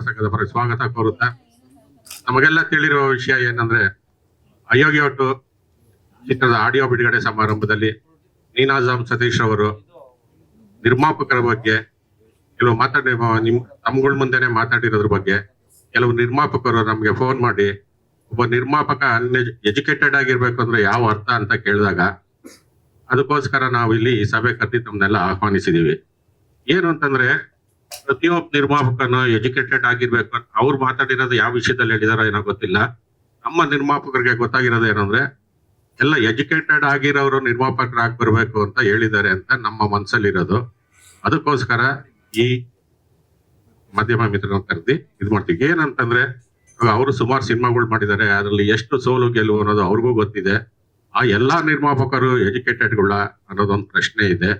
ಸಂಘದ ಪರ ಸ್ವಾಗತ ಕೋರುತ್ತಾ, ನಮಗೆಲ್ಲ ತಿಳಿರುವ ವಿಷಯ ಏನಂದ್ರೆ ಅಯೋಗ್ಯ ಒಟ್ಟು ಚಿತ್ರದ ಆಡಿಯೋ ಬಿಡುಗಡೆ ಸಮಾರಂಭದಲ್ಲಿ ನೀನಾಜಾಮ್ ಸತೀಶ್ ಅವರು ನಿರ್ಮಾಪಕರ ಬಗ್ಗೆ ಕೆಲವು ತಮ್ಗಳ ಮುಂದೆನೆ ಮಾತಾಡಿರೋದ್ರ ಬಗ್ಗೆ ಕೆಲವು ನಿರ್ಮಾಪಕರು ನಮ್ಗೆ ಫೋನ್ ಮಾಡಿ ಒಬ್ಬ ನಿರ್ಮಾಪಕ ಎಜುಕೇಟೆಡ್ ಆಗಿರ್ಬೇಕು ಅಂದ್ರೆ ಯಾವ ಅರ್ಥ ಅಂತ ಕೇಳಿದಾಗ ಅದಕ್ಕೋಸ್ಕರ ನಾವು ಇಲ್ಲಿ ಈ ಸಭೆ ಕರೆದಿ ತಮ್ಮನ್ನೆಲ್ಲ ಆಹ್ವಾನಿಸಿದೀವಿ. ಏನು ಅಂತಂದ್ರೆ ಪ್ರತಿಯೊಬ್ಬ ನಿರ್ಮಾಪಕನು ಎಜುಕೇಟೆಡ್ ಆಗಿರ್ಬೇಕು. ಅವ್ರು ಮಾತಾಡಿರೋದು ಯಾವ ವಿಷಯದಲ್ಲಿ ಹೇಳಿದಾರೋ ಏನೋ ಗೊತ್ತಿಲ್ಲ. ನಮ್ಮ ನಿರ್ಮಾಪಕರಿಗೆ ಗೊತ್ತಾಗಿರೋದು ಏನಂದ್ರೆ ಎಲ್ಲ ಎಜುಕೇಟೆಡ್ ಆಗಿರೋರು ನಿರ್ಮಾಪಕರಾಗಿ ಬರ್ಬೇಕು ಅಂತ ಹೇಳಿದ್ದಾರೆ ಅಂತ ನಮ್ಮ ಮನಸ್ಸಲ್ಲಿರೋದು. ಅದಕ್ಕೋಸ್ಕರ ಈ ಮಾಧ್ಯಮ ಮಿತ್ರರನ್ನ ಕರೆದಿ ಇದು ಮಾಡ್ತೀವಿ. ಏನಂತಂದ್ರೆ ಅವರು ಸುಮಾರು ಸಿನಿಮಾಗಳು ಮಾಡಿದ್ದಾರೆ, ಅದರಲ್ಲಿ ಎಷ್ಟು ಸೋಲು ಗೆಲುವು ಅನ್ನೋದು ಅವ್ರಿಗೂ ಗೊತ್ತಿದೆ. ಆ ಎಲ್ಲಾ ನಿರ್ಮಾಪಕರು ಎಜುಕೇಟೆಡ್ಗಳ ಅನ್ನೋದೊಂದು ಪ್ರಶ್ನೆ ಇದೆ.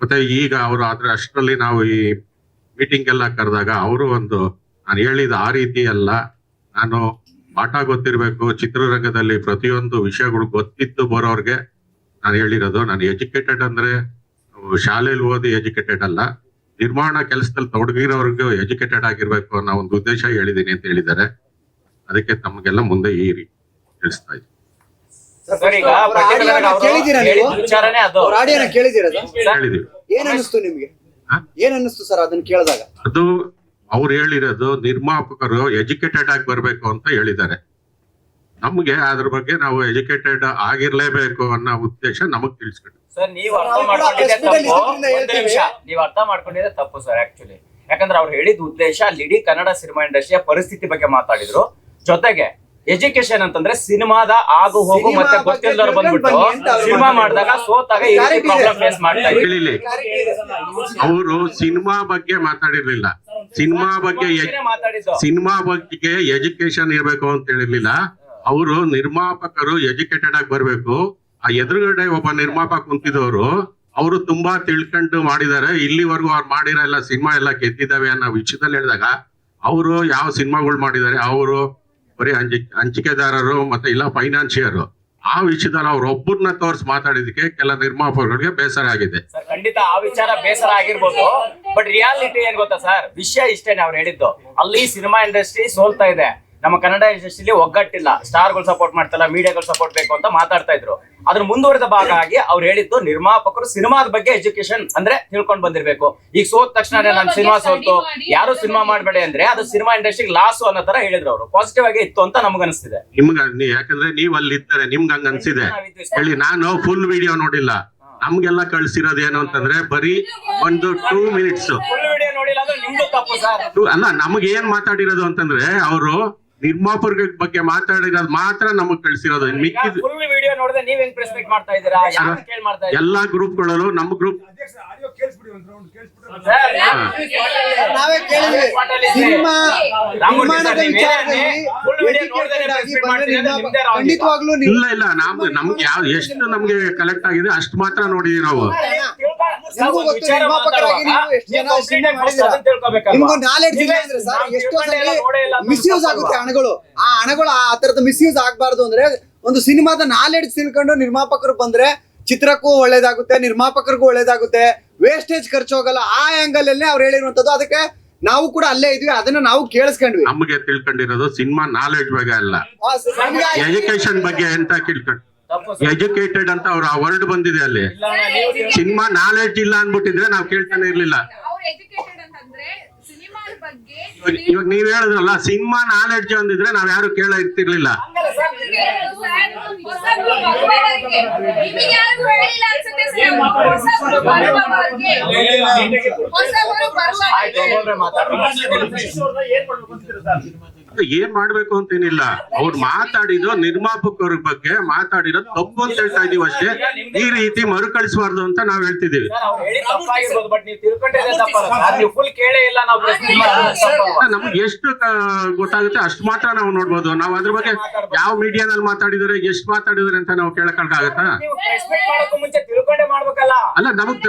ಮತ್ತೆ ಈಗ ಅವರು ಆದ್ರೆ ಅಷ್ಟರಲ್ಲಿ ನಾವು ಈ ಮೀಟಿಂಗ್ ಎಲ್ಲ ಕರೆದಾಗ ಅವರು ನಾನು ಹೇಳಿದ ಆ ರೀತಿ ಅಲ್ಲ, ನಾನು ಪಾಠ ಗೊತ್ತಿರ್ಬೇಕು, ಚಿತ್ರರಂಗದಲ್ಲಿ ಪ್ರತಿಯೊಂದು ವಿಷಯಗಳು ಗೊತ್ತಿದ್ದು ಬರೋರ್ಗೆ ನಾನು ಹೇಳಿರೋದು. ನಾನು ಎಜುಕೇಟೆಡ್ ಅಂದ್ರೆ ಶಾಲೆಯಲ್ಲಿ ಓದಿ ಎಜುಕೇಟೆಡ್ ಅಲ್ಲ, ನಿರ್ಮಾಣ ಕೆಲಸದಲ್ಲಿ ತೊಡಗಿರೋರ್ಗೂ ಎಜುಕೇಟೆಡ್ ಆಗಿರ್ಬೇಕು ಅನ್ನೋ ಒಂದು ಉದ್ದೇಶ ಹೇಳಿದೀನಿ ಅಂತ ಹೇಳಿದ್ದಾರೆ. ಅದಕ್ಕೆ ತಮಗೆಲ್ಲ ಮುಂದೆ ಈ ತಿಳಿಸ್ತಾ ಇದ್ದೀನಿ. ಅದು ಅವ್ರು ಹೇಳಿರೋದು ನಿರ್ಮಾಪಕರು ಎಜುಕೇಟೆಡ್ ಆಗಿ ಬರ್ಬೇಕು ಅಂತ ಹೇಳಿದ್ದಾರೆ. ನಮ್ಗೆ ಅದ್ರ ಬಗ್ಗೆ ನಾವು ಎಜುಕೇಟೆಡ್ ಆಗಿರ್ಲೇಬೇಕು ಅನ್ನೋ ಉದ್ದೇಶ ನಮಗ್ ತಿಳಿಸ್ಕೊಂಡು ಸರ್, ನೀವು ಅರ್ಥ ಮಾಡ್ಕೊಂಡಿದ್ರೆ ತಪ್ಪು ಸರ್. ಆಕ್ಚುಲಿ ಯಾಕಂದ್ರೆ ಅವ್ರು ಹೇಳಿದ ಉದ್ದೇಶ ಅಲ್ಲಿ ಇಡೀ ಕನ್ನಡ ಸಿನಿಮಾ ಇಂಡಸ್ಟ್ರಿಯ ಪರಿಸ್ಥಿತಿ ಬಗ್ಗೆ ಮಾತಾಡಿದ್ರು. ಜೊತೆಗೆ ಎಜುಕೇಶನ್ ಅಂತಂದ್ರೆ ಸಿನಿಮಾದ ಆಗು ಹೋಗು ಮತ್ತೆ ಗೊತ್ತಿಲ್ಲದವ್ರು ಬಂದ್ಬಿಟ್ಟು ಸಿನಿಮಾ ಮಾಡಿದಾಗ ಸೋತಾಗ ಈ ರೀತಿ ಪ್ರಾಬ್ಲಮ್ ಫೇಸ್ ಮಾಡ್ತಾ ಇದ್ದಾರೆ. ಅವರು ಸಿನಿಮಾ ಬಗ್ಗೆ ಮಾತಾಡಿರ್ಲಿಲ್ಲ, ಸಿನಿಮಾ ಬಗ್ಗೆ ಎಜುಕೇಶನ್ ಇರ್ಬೇಕು ಅಂತ ಹೇಳಿರ್ಲಿಲ್ಲ. ಅವರು ನಿರ್ಮಾಪಕರು ಎಜುಕೇಟೆಡ್ ಆಗಿ ಬರ್ಬೇಕು. ಆ ಎದುರುಗಡೆ ಒಬ್ಬ ನಿರ್ಮಾಪಕ ಕುಂತಿದವರು ಅವರು ತುಂಬಾ ತಿಳ್ಕೊಂಡು ಮಾಡಿದ್ದಾರೆ, ಇಲ್ಲಿವರೆಗೂ ಅವ್ರು ಮಾಡಿರೋ ಎಲ್ಲ ಸಿನಿಮಾ ಎಲ್ಲ ಗೆದ್ದಿದ್ದಾವೆ ಅನ್ನೋ ವಿಷಯದಲ್ಲಿ ಹೇಳಿದಾಗ ಅವರು ಯಾವ ಸಿನಿಮಾಗಳು ಮಾಡಿದ್ದಾರೆ, ಅವರು ಬರೀ ಹಂಚಿಕೆದಾರರು ಮತ್ತೆ ಇಲ್ಲ ಫೈನಾನ್ಷಿಯರು, ಆ ವಿಷಯದಲ್ಲಿ ಅವ್ರ ಒಬ್ಬರನ್ನ ತೋರಿಸಿ ಮಾತಾಡಿದಕ್ಕೆ ಕೆಲ ನಿರ್ಮಾಪಕರಿಗೆ ಬೇಸರ ಆಗಿದೆ. ಖಂಡಿತ ಆ ವಿಚಾರ ಬೇಸರ ಆಗಿರ್ಬೋದು, ಬಟ್ ರಿಯಾಲಿಟಿ ಏನ್ ಗೊತ್ತಾ ಸರ್, ವಿಷಯ ಇಷ್ಟೇನೆ ಅವ್ರು ಹೇಳಿದ್ದು. ಅಲ್ಲಿ ಸಿನಿಮಾ ಇಂಡಸ್ಟ್ರಿ ಸೋಲ್ತಾ ಇದೆ, ನಮ್ಮ ಕನ್ನಡ ಇಂಡಸ್ಟ್ರಿಲಿ ಒಗ್ಗಟ್ಟಿಲ್ಲ, ಸ್ಟಾರ್ಗಳು ಸಪೋರ್ಟ್ ಮಾಡ್ತಲ್ಲ, ಮೀಡಿಯಾಗಳು ಸಪೋರ್ಟ್ ಬೇಕು ಅಂತ ಮಾತಾಡ್ತಾ ಇದ್ರು. ಅದ್ರ ಮುಂದುವರೆದ ಭಾಗ ಆಗಿ ಅವ್ರು ಹೇಳಿದ್ದು ನಿರ್ಮಾಪಕರು ಸಿನಿಮಾದ ಬಗ್ಗೆ ಎಜುಕೇಶನ್ ಅಂದ್ರೆ ತಿಳ್ಕೊಂಡ್ ಬಂದಿರ್ಬೇಕು. ಈಗ ಸೋತ ತಕ್ಷಣ ನಾನು ಸಿನಿಮಾ ಸೋಲ್ತು ಯಾರು ಸಿನಿಮಾ ಮಾಡ್ಬೇಡಿ ಅಂದ್ರೆ ಅದು ಸಿನಿಮಾ ಇಂಡಸ್ಟ್ರಿಗೆ ಲಾಸ್ ಅನ್ನೋ ತರ ಹೇಳಿದ್ರು ಅವರು. ಪಾಸಿಟಿವ್ ಆಗಿ ಇತ್ತು ಅಂತ ನಮ್ಗೆ ಅನಿಸ್ತಿದೆ. ಯಾಕಂದ್ರೆ ನೀವ್ ಅಲ್ಲಿ ಇದ್ದಾರೆ, ನಿಮ್ಗೆ ಹಂಗ ಅನ್ಸಿದೆ ಹೇಳಿ. ನಾನು ಫುಲ್ ವಿಡಿಯೋ ನೋಡಿಲ್ಲ, ನಮ್ಗೆಲ್ಲ ಕಳ್ಸಿರೋದು ಏನು ಅಂತಂದ್ರೆ ಬರೀ ಒಂದು 2 ಮಿನಿಟ್ಸ್ ಅಲ್ಲ. ನಮ್ಗೆ ಏನ್ ಮಾತಾಡಿರೋದು ಅಂತಂದ್ರೆ ಅವರು ನಿರ್ಮಾಪಕರ ಬಗ್ಗೆ ಮಾತಾಡಿರೋದು ಮಾತ್ರ ನಮಗ್ ಕಳ್ಸಿರೋದು. ಮಿಕ್ಕಿದ ಎಲ್ಲಾ ಗ್ರೂಪ್ಗಳಲ್ಲೂ ನಮ್ಮ ಗ್ರೂಪ್ ಇಲ್ಲ ನಮ್ಗೆ ಎಷ್ಟು ನಮ್ಗೆ ಕಲೆಕ್ಟ್ ಆಗಿದೆ ಅಷ್ಟು ಮಾತ್ರ ನೋಡಿದೀವಿ ನಾವು. ಮಿಸ್ಯೂಸ್ ಆಗುತ್ತೆ ಹಣಗಳು. ಆ ಹಣಗಳು ಆ ತರದ ಮಿಸ್ಯೂಸ್ ಆಗ್ಬಾರ್ದು ಅಂದ್ರೆ ಒಂದು ಸಿನಿಮಾದ ನಾಲೆಡ್ಜ್ ತಿಳ್ಕೊಂಡು ನಿರ್ಮಾಪಕರು ಬಂದ್ರೆ ಚಿತ್ರಕ್ಕೂ ಒಳ್ಳೇದಾಗುತ್ತೆ, ನಿರ್ಮಾಪಕರಿಗೂ ಒಳ್ಳೇದಾಗುತ್ತೆ, ವೇಸ್ಟೇಜ್ ಖರ್ಚು ಹೋಗಲ್ಲ. ಆ ಆಂಗಲ್ ಅಲ್ಲೇ ಅವ್ರು ಹೇಳಿರುವಂತದ್ದು. ಅದಕ್ಕೆ ನಾವು ಕೂಡ ಅಲ್ಲೇ ಇದ್ವಿ, ಅದನ್ನ ನಾವು ಕೇಳಿಸ್ಕೊಂಡ್ವಿ. ನಮಗೆ ತಿಳ್ಕೊಂಡಿರೋದು ಸಿನಿಮಾ ನಾಲೆಡ್ಜ್ ಬಗ್ಗೆ ಅಲ್ಲ, ಎಜುಕೇಶನ್ ಬಗ್ಗೆ ಅಂತ ತಿಳ್ಕೊಂಡು. ಎಜುಕೇಟೆಡ್ ಅಂತ ಅವ್ರ ವರ್ಡ್ ಬಂದಿದೆ ಅಲ್ಲಿ. ಸಿನಿಮಾ ನಾಲೆಡ್ಜ್ ಇಲ್ಲ ಅನ್ಬಿಟ್ಟಿದ್ರೆ ನಾವ್ ಕೇಳ್ತಾನೆ ಇರ್ಲಿಲ್ಲ. ಇವಾಗ ನೀವ್ ಹೇಳಿದ್ರಲ್ಲ ಸಿನಿಮಾ ನಾಲೆಡ್ಜ್ ಅಂದಿದ್ರೆ ನಾವ್ ಯಾರು ಕೇಳ ಇರ್ತಿರ್ಲಿಲ್ಲ. ಏನ್ ಮಾಡ್ಬೇಕು ಅಂತೇನಿಲ್ಲ, ಅವ್ರು ಮಾತಾಡಿದ್ದು ನಿರ್ಮಾಪಕರ ಬಗ್ಗೆ ಮಾತಾಡಿರೋದು ತಪ್ಪು ಅಂತ ಹೇಳ್ತಾ ಇದೀವಿ ಅಷ್ಟೇ. ಈ ರೀತಿ ಮರುಕಳಿಸಬಾರ್ದು ಅಂತ ನಾವ್ ಹೇಳ್ತಿದೀವಿ. ನಮ್ಗೆ ಎಷ್ಟು ಗೊತ್ತಾಗುತ್ತೆ ಅಷ್ಟು ಮಾತ್ರ ನಾವು ನೋಡ್ಬೋದು. ನಾವ್ ಅದ್ರ ಬಗ್ಗೆ ಯಾವ ಮೀಡಿಯಾದಲ್ಲಿ ಮಾತಾಡಿದ್ರೆ ಎಷ್ಟು ಮಾತಾಡಿದ್ರೆ ಅಂತ ನಾವು ಕೇಳಕ್ಕಾಗತ್ತಾ? ಅಲ್ಲ,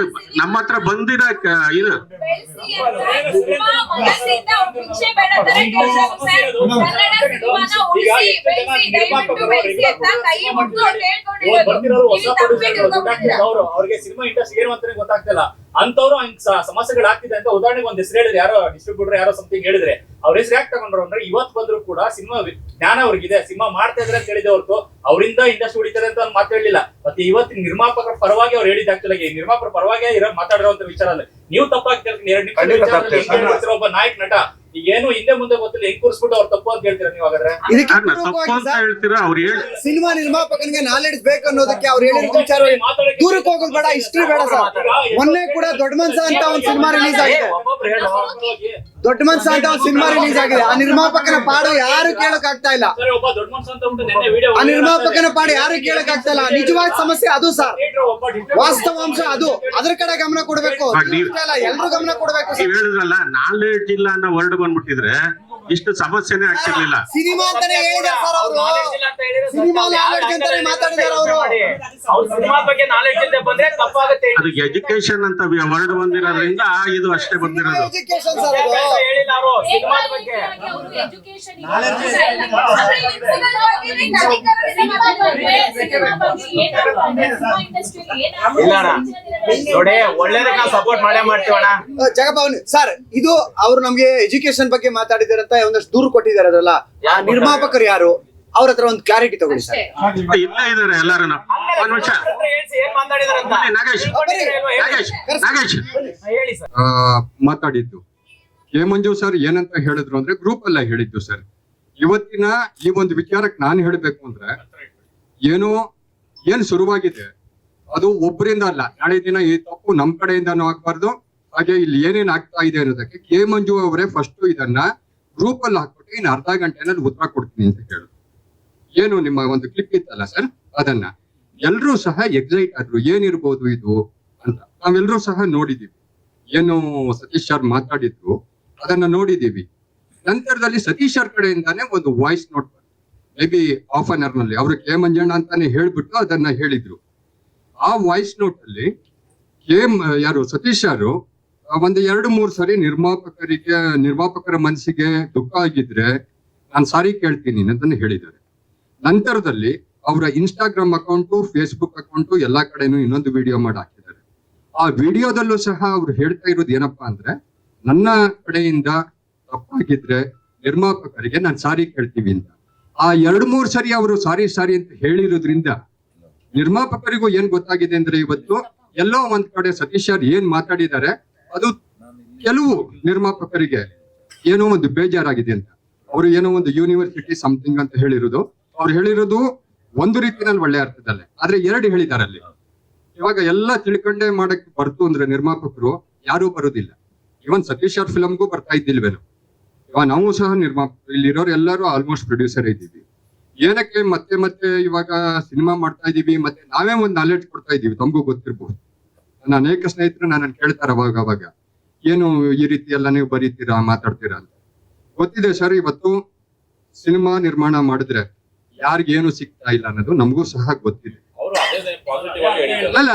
ನಮ್ಮ ಹತ್ರ ಬಂದಿರೋ ಇದು ಅದರ ಕೆಲಸ ಕನ್ನಡ ಸಿನಿಮಾನ ಉಳಿಸಿ ಬೆಳೆಸಿ ದಯವಿಟ್ಟು ಬೆಳೆಸಿ ಅಂತ ಕೈ ಮುಟ್ಟು ಹೇಳ್ಕೊಂಡಿರೋದು. ಅವ್ರಿಗೆ ಸಿನಿಮಾ ಇಂಡಸ್ಟ್ರಿ ಏನು ಅಂತಾನೆ ಗೊತ್ತಾಗ್ತಿಲ್ಲ. ಅಂತವ್ರು ಸಮಸ್ಯೆಗಳಾಗ್ತಿದೆ ಅಂತ ಉದಾಹರಣೆಗೆ ಒಂದ್ ಹೆಸರು ಹೇಳಿದ್ರೆ, ಯಾರೋ ಡಿಸ್ಟ್ರಿಬ್ಯೂಟರ್ ಯಾರೋ ಸಮಥಿಂಗ್ ಹೇಳಿದ್ರೆ ಅವ್ರ ಹೆಸರು ಯಾಕೆ ತಗೊಂಡ್ರು ಅಂದ್ರೆ ಇವತ್ತು ಬಂದ್ರು ಕೂಡ ಸಿನಿಮಾ ಜ್ಞಾನ ಅವ್ರಿಗಿದೆ, ಸಿನಿಮಾ ಮಾಡ್ತಾ ಇದ್ರೆ ಅಂತ ಹೇಳಿದೆ ಹೊರತು ಅವರಿಂದ ಇಂಡಸ್ಟ್ರಿ ಉಳಿತಾರೆ ಅಂತ ಅವ್ರು ಮಾತಾಡ್ಲಿಲ್ಲ. ಮತ್ತೆ ಇವತ್ತಿನ ನಿರ್ಮಾಪಕರ ಪರವಾಗಿ ಅವ್ರು ಹೇಳಿದ ಆಕ್ಚುಲಿ ನಿರ್ಮಾಪಕರ ಪರವಾಗಿ ಮಾತಾಡಿರುವಂತ ವಿಚಾರ ಅಲ್ಲ. ನೀವು ತಪ್ಪಾಗಿ ಕೇಳ್ತೀನಿ. ಒಬ್ಬ ನಾಯಕ ನಟ ಏನು ಹಿಂದೆ ಮುಂದೆ ಗೊತ್ತಿಲ್ಲ, ಹೆಂಗ್ ಕೂರಿಸ್ಬಿಟ್ಟು ಅವ್ರು ತಪ್ಪು ಅಂತ ಹೇಳ್ತೀರಾ ನೀವು? ಹಾಗಾದ್ರೆ ತಪ್ಪು ಅಂತ ಹೇಳ್ತೀರಾ? ಅವ್ರು ಹೇಳಿ ಸಿನಿಮಾ ನಿರ್ಮಾಪಕನಿಗೆ ನಾಲೆಡ್ಜ್ ಬೇಕು ಅನ್ನೋದಕ್ಕೆ ಅವ್ರು ಹೇಳಿದ ವಿಚಾರ ದೂರಕ್ಕೆ ಹೋಗೋದು ಬೇಡ, ಹಿಸ್ಟ್ರಿ ಬೇಡ ಸರ್. ಮೊನ್ನೆ ಕೂಡ ದೊಡ್ಡ ಮನ್ಸ ಅಂತ ಒಂದು ಸಿನಿಮಾ ರಿಲೀಸ್ ಆಗಿದೆ. ದೊಡ್ಡ ಮನ್ಸ ಅಂತ ಒಂದು ಸಿನಿಮಾ ರಿಲೀಸ್ ಆಗಿದೆ. ಆ ನಿರ್ಮಾಪಕನ ಪಾಡು ಯಾರು ಕೇಳಕ್ ಆಗ್ತಾ ಇಲ್ಲ. ಒಬ್ಬ ದೊಡ್ಡ ಮನುಷ್ಯ ಅಂತ ಉಂಟು ನೆನ್ನೆ ವಿಡಿಯೋ ಆ ನಿರ್ಮಾಪಕನ ಪಾಡು ಯಾರು ಕೇಳಕ್ ಆಗ್ತಾ ಇಲ್ಲ. ನಿಜವಾದ ಸಮಸ್ಯೆ ಅದು ಸರ್, ವಾಸ್ತವಾಂಶ ಅದು. ಅದ್ರ ಕಡೆ ಗಮನ ಕೊಡ್ಬೇಕು, ಎಲ್ರು ಗಮನ ಕೊಡ್ಬೇಕು. ನೀವ್ ಹೇಳಿದ್ರಲ್ಲ ನಾಲೆಡ್ಜ್ ಇಲ್ಲ ಅನ್ನೋ ವರ್ಡ್ ಬಂದ್ಬಿಟ್ಟಿದ್ರೆ ಇಷ್ಟು ಸಮಸ್ಯೆನೇ ಆಗ್ತಿರ್ಲಿಲ್ಲ. ಸಿನಿಮಾ ಅಂತಾನೆ ಹೇಳಿದಾರೆ ಸರ್ ಅವರು. ಸಿನಿಮಾ ನಾಲೆಡ್ಜ್ ಅಂತಾನೆ ಮಾತಾಡಿದಾರೆ ಅವರು. ಸಿನಿಮಾ ಬಗ್ಗೆ ನಾಲೆಡ್ಜ್ ಇಲ್ಲದೆ ಬಂದ್ರೆ ತಪ್ಪಾಗುತ್ತೆ. ಅದಕ್ಕೆ ಎಜುಕೇಶನ್ ಅಂತ ವರ್ಡ್ ಬಂದಿರೋದ್ರಿಂದ ಇದು ಅಷ್ಟೇ ಬಂದಿರೋದು. ಎಜುಕೇಶನ್ ಸರ್ ಅದು. ಹೇಳಿಲ್ಲ ಅವರು ಸಿನಿಮಾ ಬಗ್ಗೆ. ಎಜುಕೇಶನ್ ಇಲ್ಲ ಅಣ್ಣ, ನೋಡಿ ಒಳ್ಳೇದಕ್ಕೆ ನಾವು ಸಪೋರ್ಟ್ ಮಾಡೇ ಮಾಡ್ತೀವಣ್ಣ. ಜಗಭವನ್ ಸರ್, ಇದು ಅವ್ರು ನಮ್ಗೆ ಎಜುಕೇಶನ್ ಬಗ್ಗೆ ಮಾತಾಡಿದಾರೆ ಅಂತ ಒಂದಷ್ಟು ದೂರು ಕೊಟ್ಟಿದ್ದಾರೆ. ಅದಲ್ಲ, ಆ ನಿರ್ಮಾಪಕರು ಯಾರು ಅವ್ರ ಹತ್ರ ಒಂದು ಕ್ಲಾರಿಟಿ ತಗೊಳ್ಳಿ ಸರ್. ಇಲ್ಲೇ ಇದಾರೆ ಎಲ್ಲಾರು. ಒಂದ್ ನಿಮಿಷ ಏನ್ ಮಾತಾಡಿದಾರಂತ ನಾಗೇಶ್ ಹೇಳಿ ಸರ್. ಮಾತಾಡಿದ್ದು ಕೆ ಮಂಜು ಸರ್ ಏನಂತ ಹೇಳಿದ್ರು ಅಂದ್ರೆ ಗ್ರೂಪ್ ಅಲ್ಲ ಹೇಳಿದ್ದು ಸರ್. ಇವತ್ತಿನ ಈ ಒಂದು ವಿಚಾರಕ್ಕೆ ನಾನು ಹೇಳ್ಬೇಕು ಅಂದ್ರೆ ಏನ್ ಶುರುವಾಗಿದೆ ಅದು ಒಬ್ಬರಿಂದ ಅಲ್ಲ. ನಾಳೆ ದಿನ ಈ ತಪ್ಪು ನಮ್ ಕಡೆಯಿಂದಾನು ಆಗ್ಬಾರ್ದು. ಹಾಗೆ ಇಲ್ಲಿ ಏನೇನ್ ಆಗ್ತಾ ಇದೆ ಅನ್ನೋದಕ್ಕೆ ಕೆ ಮಂಜು ಅವರೇ ಫಸ್ಟ್ ಇದನ್ನ ಗ್ರೂಪ್ ಅಲ್ಲಿ ಹಾಕ್ಬಿಟ್ಟು ಇನ್ನು ಅರ್ಧ ಗಂಟೆನಲ್ಲಿ ಉತ್ತರ ಕೊಡ್ತೀನಿ ಅಂತ ಹೇಳಿದ್ರು. ಏನು ನಿಮ್ಮ ಒಂದು ಕ್ಲಿಪ್ ಇತ್ತಲ್ಲ ಸರ್, ಅದನ್ನ ಎಲ್ರೂ ಸಹ ಎಕ್ಸೈಟ್ ಆದ್ರು ಏನಿರ್ಬೋದು ಇದು ಅಂತ. ನಾವೆಲ್ಲರೂ ಸಹ ನೋಡಿದೀವಿ. ಏನು ಸತೀಶ್ ಸರ್ ಮಾತಾಡಿದ್ರು ಅದನ್ನ ನೋಡಿದೀವಿ. ನಂತರದಲ್ಲಿ ಸತೀಶ್ ಸರ್ ಕಡೆಯಿಂದಾನೇ ಒಂದು voice note maybe half an hour ನಲ್ಲಿ ಅವರು ಕೆ ಮಂಜಣ್ಣ ಅಂತಾನೆ ಹೇಳ್ಬಿಟ್ಟು ಅದನ್ನ ಹೇಳಿದ್ರು. ಆ ವಾಯ್ಸ್ ನೋಟ್ ಅಲ್ಲಿ ಯಾರು ಸತೀಶ್ ಸರ್ ಒಂದು 2-3 ಸರಿ ನಿರ್ಮಾಪಕರ ಮನಸ್ಸಿಗೆ ದುಃಖ ಆಗಿದ್ರೆ ನಾನು ಸಾರಿ ಕೇಳ್ತೀನಿ ಅಂತಂದು ಹೇಳಿದ್ದಾರೆ. ನಂತರದಲ್ಲಿ ಅವರ ಇನ್ಸ್ಟಾಗ್ರಾಮ್ ಅಕೌಂಟು, ಫೇಸ್ಬುಕ್ ಅಕೌಂಟು ಎಲ್ಲಾ ಕಡೆನೂ ಇನ್ನೊಂದು ವಿಡಿಯೋ ಮಾಡಿ ಹಾಕಿದ್ದಾರೆ. ಆ ವಿಡಿಯೋದಲ್ಲೂ ಸಹ ಅವ್ರು ಹೇಳ್ತಾ ಇರೋದು ಏನಪ್ಪಾ ಅಂದ್ರೆ, ನನ್ನ ಕಡೆಯಿಂದ ತಪ್ಪಾಗಿದ್ರೆ ನಿರ್ಮಾಪಕರಿಗೆ ನಾನು ಸಾರಿ ಕೇಳ್ತೀವಿ ಅಂತ. ಆ 2-3 ಸರಿ ಅವರು ಸಾರಿ ಅಂತ ಹೇಳಿರೋದ್ರಿಂದ ನಿರ್ಮಾಪಕರಿಗೂ ಏನ್ ಗೊತ್ತಾಗಿದೆ ಅಂದ್ರೆ, ಇವತ್ತು ಎಲ್ಲೋ ಒಂದ್ ಕಡೆ ಸತೀಶ್ ಸರ್ ಏನ್ ಮಾತಾಡಿದ್ದಾರೆ ಅದು ಕೆಲವು ನಿರ್ಮಾಪಕರಿಗೆ ಏನೋ ಒಂದು ಬೇಜಾರಾಗಿದೆ ಅಂತ. ಅವರು ಏನೋ ಒಂದು ಯೂನಿವರ್ಸಿಟಿ ಸಮಥಿಂಗ್ ಅಂತ ಹೇಳಿರೋದು, ಅವ್ರು ಹೇಳಿರೋದು ಒಂದು ರೀತಿನಲ್ಲಿ ಒಳ್ಳೆ ಅರ್ಥದಲ್ಲೇ, ಆದ್ರೆ 2 ಹೇಳಿದ್ದಾರೆ ಅಲ್ಲಿ. ಇವಾಗ ಎಲ್ಲ ತಿಳ್ಕೊಂಡೇ ಮಾಡಕ್ ಬರ್ತು ಅಂದ್ರೆ ನಿರ್ಮಾಪಕರು ಯಾರು ಬರೋದಿಲ್ಲ. ಇವನ್ ಸತೀಶ್ ಸರ್ ಫಿಲಮ್ಗೂ ಬರ್ತಾ ಇದ್ದಿಲ್ವೇನೋ. ಇವಾಗ ನಾವು ಸಹ ನಿರ್ಮಾಪಕರು ಇಲ್ಲಿರೋರು ಎಲ್ಲರೂ ಆಲ್ಮೋಸ್ಟ್ ಪ್ರೊಡ್ಯೂಸರ್ ಇದ್ದೀವಿ. ಏನಕ್ಕೆ ಮತ್ತೆ ಇವಾಗ ಸಿನಿಮಾ ಮಾಡ್ತಾ ಇದೀವಿ, ಮತ್ತೆ ನಾವೇ ಒಂದು ನಾಲೆಡ್ಜ್ ಕೊಡ್ತಾ ಇದೀವಿ. ತಮಗೂ ಗೊತ್ತಿರ್ಬೋದು, ನನ್ನ ಅನೇಕ ಸ್ನೇಹಿತರು ನನ್ನ ಕೇಳ್ತಾರೆ ಅವಾಗ ಏನು ಈ ರೀತಿ ಎಲ್ಲ ನೀವು ಬರೀತೀರಾ ಮಾತಾಡ್ತೀರಾ ಅಂತ. ಗೊತ್ತಿದೆ ಸರ್, ಇವತ್ತು ಸಿನಿಮಾ ನಿರ್ಮಾಣ ಮಾಡಿದ್ರೆ ಯಾರಿಗೇನು ಸಿಗ್ತಾ ಇಲ್ಲ ಅನ್ನೋದು ನಮಗೂ ಸಹ ಗೊತ್ತಿದೆ. ಅಲ್ಲ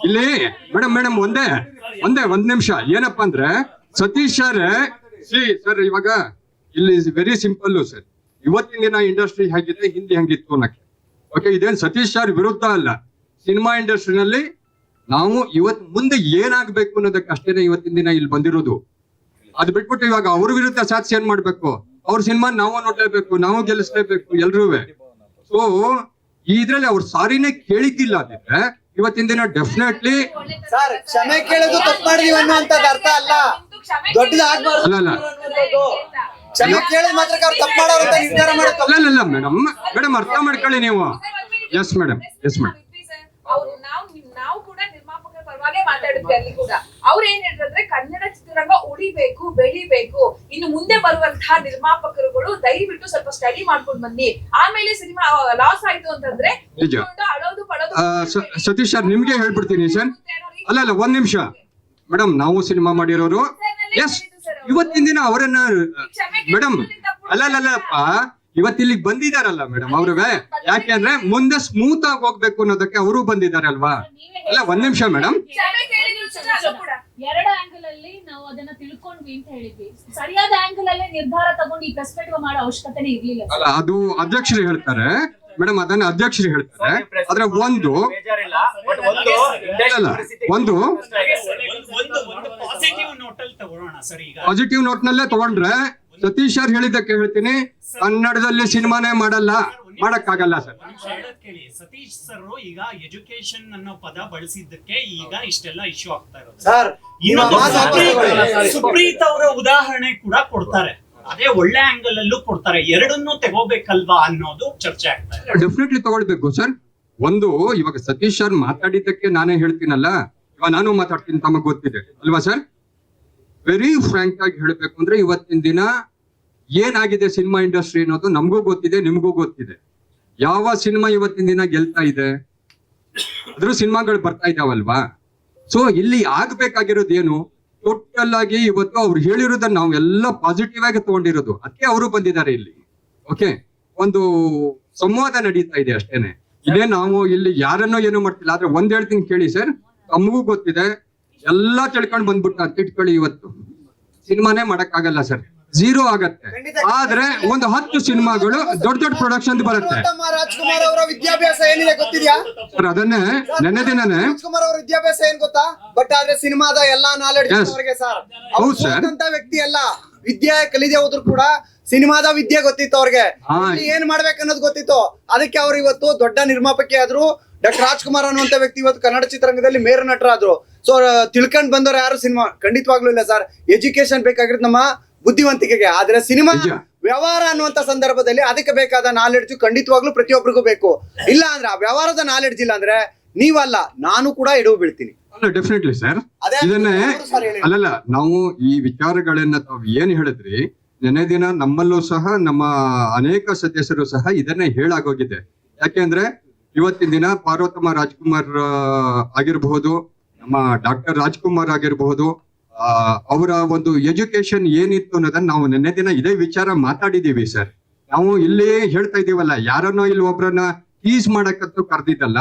ಇಲ್ಲಿ ಮೇಡಮ್ ಒಂದ್ ನಿಮಿಷ. ಏನಪ್ಪಾ ಅಂದ್ರೆ ಸತೀಶ್ ಸರ್ ಇವಾಗ ಇಲ್ಲಿ ವೆರಿ ಸಿಂಪಲ್ ಸರ್. ಇವತ್ತಿನ ದಿನ ಇಂಡಸ್ಟ್ರಿ ಹೇಗಿದೆ, ಹಿಂದೆ ಹೆಂಗಿತ್ತು ಅನ್ನಕ್ಕೆ. ಓಕೆ, ಇದೇನ್ ಸತೀಶ್ ಸರ್ ವಿರುದ್ಧ ಅಲ್ಲ. ಸಿನಿಮಾ ಇಂಡಸ್ಟ್ರಿನಲ್ಲಿ ನಾವು ಇವತ್ತು ಮುಂದೆ ಏನಾಗ್ಬೇಕು ಅನ್ನೋದಕ್ಕೆ ಅಷ್ಟೇನೆ ಇವತ್ತಿನ ದಿನ ಇಲ್ಲಿ ಬಂದಿರೋದು. ಅದು ಬಿಟ್ಬಿಟ್ಟು ಇವಾಗ ಅವ್ರ ವಿರುದ್ಧ ಸಾಧಿಸಿ ಏನ್ ಮಾಡ್ಬೇಕು? ಅವ್ರ ಸಿನಿಮಾ ನಾವು ನೋಡ್ಲೇಬೇಕು, ನಾವು ಗೆಲ್ಲಿಸ್ಲೇಬೇಕು ಎಲ್ರೂ. ಸೊ ಇದ್ರಲ್ಲಿ ಅವ್ರ ಸಾರಿನೇ ಕೇಳಿದ್ದಿಲ್ಲ ಅಂದ್ರೆ ಇವತ್ತಿನ ದಿನ ಡೆಫಿನೆಟ್ಲಿ ಸರ್ ಕ್ಷಮೆ ಕೇಳೋದು ತಪ್ಪು ಮಾಡಿದೀವಿ ಅನ್ನೋಂಥದ್ದು ಅರ್ಥ ಅಲ್ಲ. ದೊಡ್ಡದಾಗ್ಬಾರ್ದು. ಅಲ್ಲ ಕ್ಷಮೆ ಕೇಳೋದು ಮಾತ್ರ ಅವ್ರು ತಪ್ಪು ಮಾಡೋರು ಅಂತ ನಿರ್ಧಾರ ಮಾಡೋದು. ಅಲ್ಲ ಮೇಡಮ್ ಅರ್ಥ ಮಾಡ್ಕೊಳ್ಳಿ ನೀವು. Yes madam. ನಾವು ಕೂಡ ನಿರ್ಮಾಪಕರ ಪರವಾಗಿ ಮಾತಾಡಿದ್ವಿ. ಅಲ್ಲಿ ಕೂಡ ಅವ್ರು ಏನ್ ಹೇಳಿದ್ರೆ, ಕನ್ನಡ ಚಿತ್ರರಂಗ ಉಳಿಬೇಕು, ಬೆಳಿಬೇಕು. ಇನ್ನು ಮುಂದೆ ಬರುವಂತಹ ನಿರ್ಮಾಪಕರುಗಳು ದಯವಿಟ್ಟು ಸ್ವಲ್ಪ ಸ್ಟಡಿ ಮಾಡ್ಕೊಂಡು ಬನ್ನಿ. ಆಮೇಲೆ ಸಿನಿಮಾ ಲಾಸ್ ಆಯ್ತು ಅಂತಂದ್ರೆ ಅಳೋದು ಪಡೋದು. ಸತೀಶ್ ಸರ್ ನಿಮ್ಗೆ ಹೇಳ್ಬಿಡ್ತೀನಿ ಸರ್. ಅಲ್ಲ ಒಂದ್ ನಿಮಿಷ ಮೇಡಮ್, ನಾವು ಸಿನಿಮಾ ಮಾಡಿರೋರು. ಎಸ್, ಇವತ್ತಿನ ದಿನ ಅವರನ್ನ ಮೇಡಮ್ ಅಲ್ಲಪ್ಪ ಇವತ್ತಿಲ್ಲಿಗೆ ಬಂದಿದಾರಲ್ಲ ಮೇಡಮ್ ಅವ್ರಿಗೆ. ಯಾಕೆ ಅಂದ್ರೆ ಮುಂದೆ ಸ್ಮೂತ್ ಆಗಿ ಹೋಗ್ಬೇಕು ಅನ್ನೋದಕ್ಕೆ ಅವರು ಬಂದಿದ್ದಾರೆ ಅಲ್ವಾ. ಅಲ್ಲ ಒಂದ್ ನಿಮಿಷ ಮೇಡಮ್, ಎರಡು ಆಂಗಲ್ ಅಲ್ಲಿ ನಾವು ಅದನ್ನ ತಿಳ್ಕೊಂಡ್ವಿ ಅಂತ ಹೇಳಿದ್ವಿ. ಸರಿಯಾದ ಆಂಗಲ್ ಅಲ್ಲೇ ನಿರ್ಧಾರ ತಗೊಂಡು ಈ ಪ್ರೆಸ್ ಮೀಟ್ ಮಾಡೋ ಅವಶ್ಯಕತೆ ಇರ್ಲಿಲ್ಲ. ಅಲ್ಲ, ಅದು ಅಧ್ಯಕ್ಷರು ಹೇಳ್ತಾರೆ ಮೇಡಮ್, ಅದನ್ನ ಅಧ್ಯಕ್ಷರು ಹೇಳ್ತಾರೆ. ಆದ್ರೆ ಒಂದು ಬೇಜಾರಿಲ್ಲ, but ಒಂದು ಅಲ್ಲ, ಒಂದು ಪಾಸಿಟಿವ್ ನೋಟ್ ಅಲ್ಲಿ ತಗೊಳ್ಳೋಣ ಸರ್. ಈಗ ಪಾಸಿಟಿವ್ ನೋಟ್ ನಲ್ಲೇ ತಗೊಂಡ್ರೆ ಸತೀಶ್ ಸರ್ ಹೇಳಿದ್ದಕ್ಕೆ ಹೇಳ್ತೀನಿ, ಕನ್ನಡದಲ್ಲಿ ಸಿನಿಮಾನೇ ಮಾಡಕ್ಕಾಗಲ್ಲ ಸರ್. ಕೇಳಿ, ಸತೀಶ್ ಸರ್ ಈಗ ಎಜುಕೇಶನ್ ಅನ್ನೋ ಪದ ಬಳಸಿದ್ದಕ್ಕೆ ಈಗ ಇಷ್ಟೆಲ್ಲ ಇಶ್ಯೂ ಆಗ್ತಾ ಇರೋದು. ಸರ್ ಇನ್ನೊಂದು ನಿಮ್ಮ ಮಾತು ತಗೊಳ್ಳಿ. ಸುಪ್ರೀತ್ ಅವರ ಉದಾಹರಣೆ ಕೂಡ ಕೊಡ್ತಾರೆ, ಅದೇ ಒಳ್ಳೆ ಆಂಗಲ್ ಅಲ್ಲೂ ಕೊಡ್ತಾರೆ. ಎರಡನ್ನೂ ತಗೋಬೇಕಲ್ವಾ ಅನ್ನೋದು ಚರ್ಚೆ ಆಗ್ತಾ ಇದೆ. ಡೆಫಿನೆಟ್ಲಿ ತಗೊಳ್ಬೇಕು ಸರ್. ಒಂದು, ಇವಾಗ ಸತೀಶ್ ಸರ್ ಮಾತಾಡಿದ್ದಕ್ಕೆ ನಾನೇ ಹೇಳ್ತೀನಲ್ಲ, ಇವಾಗ ನಾನು ಮಾತಾಡ್ತೀನಿ, ತಮಗ್ ಗೊತ್ತಿದೆ ಅಲ್ವಾ ಸರ್. ವೆರಿ ಫ್ರಾಂಕ್ ಆಗಿ ಹೇಳ್ಬೇಕು ಅಂದ್ರೆ ಇವತ್ತಿನ ದಿನ ಏನಾಗಿದೆ ಸಿನಿಮಾ ಇಂಡಸ್ಟ್ರಿ ಅನ್ನೋದು ನಮಗೂ ಗೊತ್ತಿದೆ, ನಿಮಗೂ ಗೊತ್ತಿದೆ. ಯಾವ ಸಿನಿಮಾ ಇವತ್ತಿನ ದಿನ ಗೆಲ್ತಾ ಇದೆ, ಅದ್ರ ಸಿನಿಮಾಗಳು ಬರ್ತಾ ಇದಾವಲ್ವಾ. ಸೊ ಇಲ್ಲಿ ಆಗ್ಬೇಕಾಗಿರೋದು ಏನು, ಟೋಟಲ್ ಆಗಿ ಇವತ್ತು ಅವ್ರು ಹೇಳಿರೋದನ್ನ ನಾವು ಎಲ್ಲ ಪಾಸಿಟಿವ್ ಆಗಿ ತಗೊಂಡಿರೋದು, ಅದಕ್ಕೆ ಅವರು ಬಂದಿದ್ದಾರೆ ಇಲ್ಲಿ. ಓಕೆ, ಒಂದು ಸಂವಾದ ನಡೀತಾ ಇದೆ ಅಷ್ಟೇನೆ. ಇದೇ ನಾವು ಇಲ್ಲಿ ಯಾರನ್ನೋ ಏನೋ ಮಾಡ್ತಿಲ್ಲ. ಆದ್ರೆ ಒಂದ್ ಹೇಳ್ತೀನಿ ಕೇಳಿ ಸರ್, ತಮಗೂ ಗೊತ್ತಿದೆ, ಎಲ್ಲಾ ತಿಳ್ಕೊಂಡ್ ಬಂದ್ಬಿಟ್ಟ ಅಂತ ಇಟ್ಕೊಳ್ಳಿ, ಇವತ್ತು ಸಿನಿಮಾನೇ ಮಾಡಕ್ಕಾಗಲ್ಲ ಸರ್, ಝೀರೋ ಆಗತ್ತೆ. ಆದ್ರೆ ಒಂದು 10 ಸಿನಿಮಾಗಳು ದೊಡ್ಡ ಪ್ರೊಡಕ್ಷನ್ ಬರುತ್ತೆ. ರಾಜ್ಕುಮಾರ್ ಅವರ ವಿದ್ಯಾಭ್ಯಾಸ ಏನಿದೆ ಗೊತ್ತಿದ್ಯಾ ಸರ್ ಅದನ್ನೇ ನೆನ್ನೆ ದಿನನೇ ರಾಜ್ಕುಮಾರ್ ಅವರ ವಿದ್ಯಾಭ್ಯಾಸ ಏನ್ ಗೊತ್ತಾ, ಬಟ್ ಆದ್ರೆ ಸಿನಿಮಾದ ಎಲ್ಲಾ ನಾಲೆಡ್ಜ್ ಅವರಿಗೆ ಸರ್. ಹೌದು ಸರ್. ಅಂತ ವ್ಯಕ್ತಿ ಅಲ್ಲ, ವಿದ್ಯೆ ಕಲಿದೆ ಹೋದ್ರು ಕೂಡ ಸಿನಿಮಾದ ವಿದ್ಯೆ ಗೊತ್ತಿತ್ತು ಅವ್ರಿಗೆ, ಏನ್ ಮಾಡ್ಬೇಕನ್ನೋದು ಗೊತ್ತಿತ್ತು. ಅದಕ್ಕೆ ಅವ್ರು ಇವತ್ತು ದೊಡ್ಡ ನಿರ್ಮಾಪಕಿ ಆದ್ರು. ಡಾಕ್ಟರ್ ರಾಜ್ಕುಮಾರ್ ಅನ್ನುವಂತ ವ್ಯಕ್ತಿ ಇವತ್ತು ಕನ್ನಡ ಚಿತ್ರರಂಗದಲ್ಲಿ ಮೇರು ನಟರಾದ್ರು. ಸೊ ತಿಳ್ಕೊಂಡ್ ಬಂದವ್ರು ಯಾರು ಸಿನಿಮಾ ಖಂಡಿತವಾಗ್ಲೂ ಇಲ್ಲ ಸರ್. ಎಜುಕೇಶನ್ ಬೇಕಾಗಿರೋದು ನಮ್ಮ ಬುದ್ಧಿವಂತಿಕೆಗೆ, ಆದ್ರೆ ಸಿನಿಮಾ ವ್ಯವಹಾರ ಅನ್ನುವಂತ ಸಂದರ್ಭದಲ್ಲಿ ಅದಕ್ಕೆ ಬೇಕಾದ ನಾಲೆಡ್ಜ್ ಖಂಡಿತವಾಗ್ಲೂ ಪ್ರತಿಯೊಬ್ಬರಿಗೂ ಬೇಕು. ಇಲ್ಲ ಅಂದ್ರೆ ಆ ವ್ಯವಹಾರದ ನಾಲೆಡ್ಜ್ ಇಲ್ಲ ಅಂದ್ರೆ ನೀವಲ್ಲ ನಾನು ಕೂಡ ಎಡವು ಬೀಳ್ತೀನಿ. Definitely sir. ಇದನ್ನೇ ಅಲ್ಲಲ್ಲ, ನಾವು ಈ ವಿಚಾರಗಳನ್ನ ತಾವು ಏನ್ ಹೇಳಿದ್ರಿ, ನೆನ್ನೆ ದಿನ ನಮ್ಮಲ್ಲೂ ಸಹ ನಮ್ಮ ಅನೇಕ ಸದಸ್ಯರು ಸಹ ಇದನ್ನೇ ಹೇಳಾಗೋಗಿದೆ. ಯಾಕೆಂದ್ರೆ ಇವತ್ತಿನ ದಿನ ಪಾರ್ವತಮ್ಮ ರಾಜ್ಕುಮಾರ್ ಆಗಿರಬಹುದು, ನಮ್ಮ ಡಾಕ್ಟರ್ ರಾಜ್ಕುಮಾರ್ ಆಗಿರಬಹುದು, ಅವರ ಒಂದು ಎಜುಕೇಶನ್ ಏನಿತ್ತು ಅನ್ನೋದನ್ನ ನಾವು ನಿನ್ನೆ ದಿನ ಇದೇ ವಿಚಾರ ಮಾತಾಡಿದೀವಿ ಸರ್. ನಾವು ಇಲ್ಲಿ ಹೇಳ್ತಾ ಇದೀವಲ್ಲ, ಯಾರನ್ನೋ ಇಲ್ಲಿ ಒಬ್ರನ್ನ ಟೀಸ್ ಮಾಡಕ್ಕಂತೂ ಕರೆದಿದ್ದಲ್ಲ,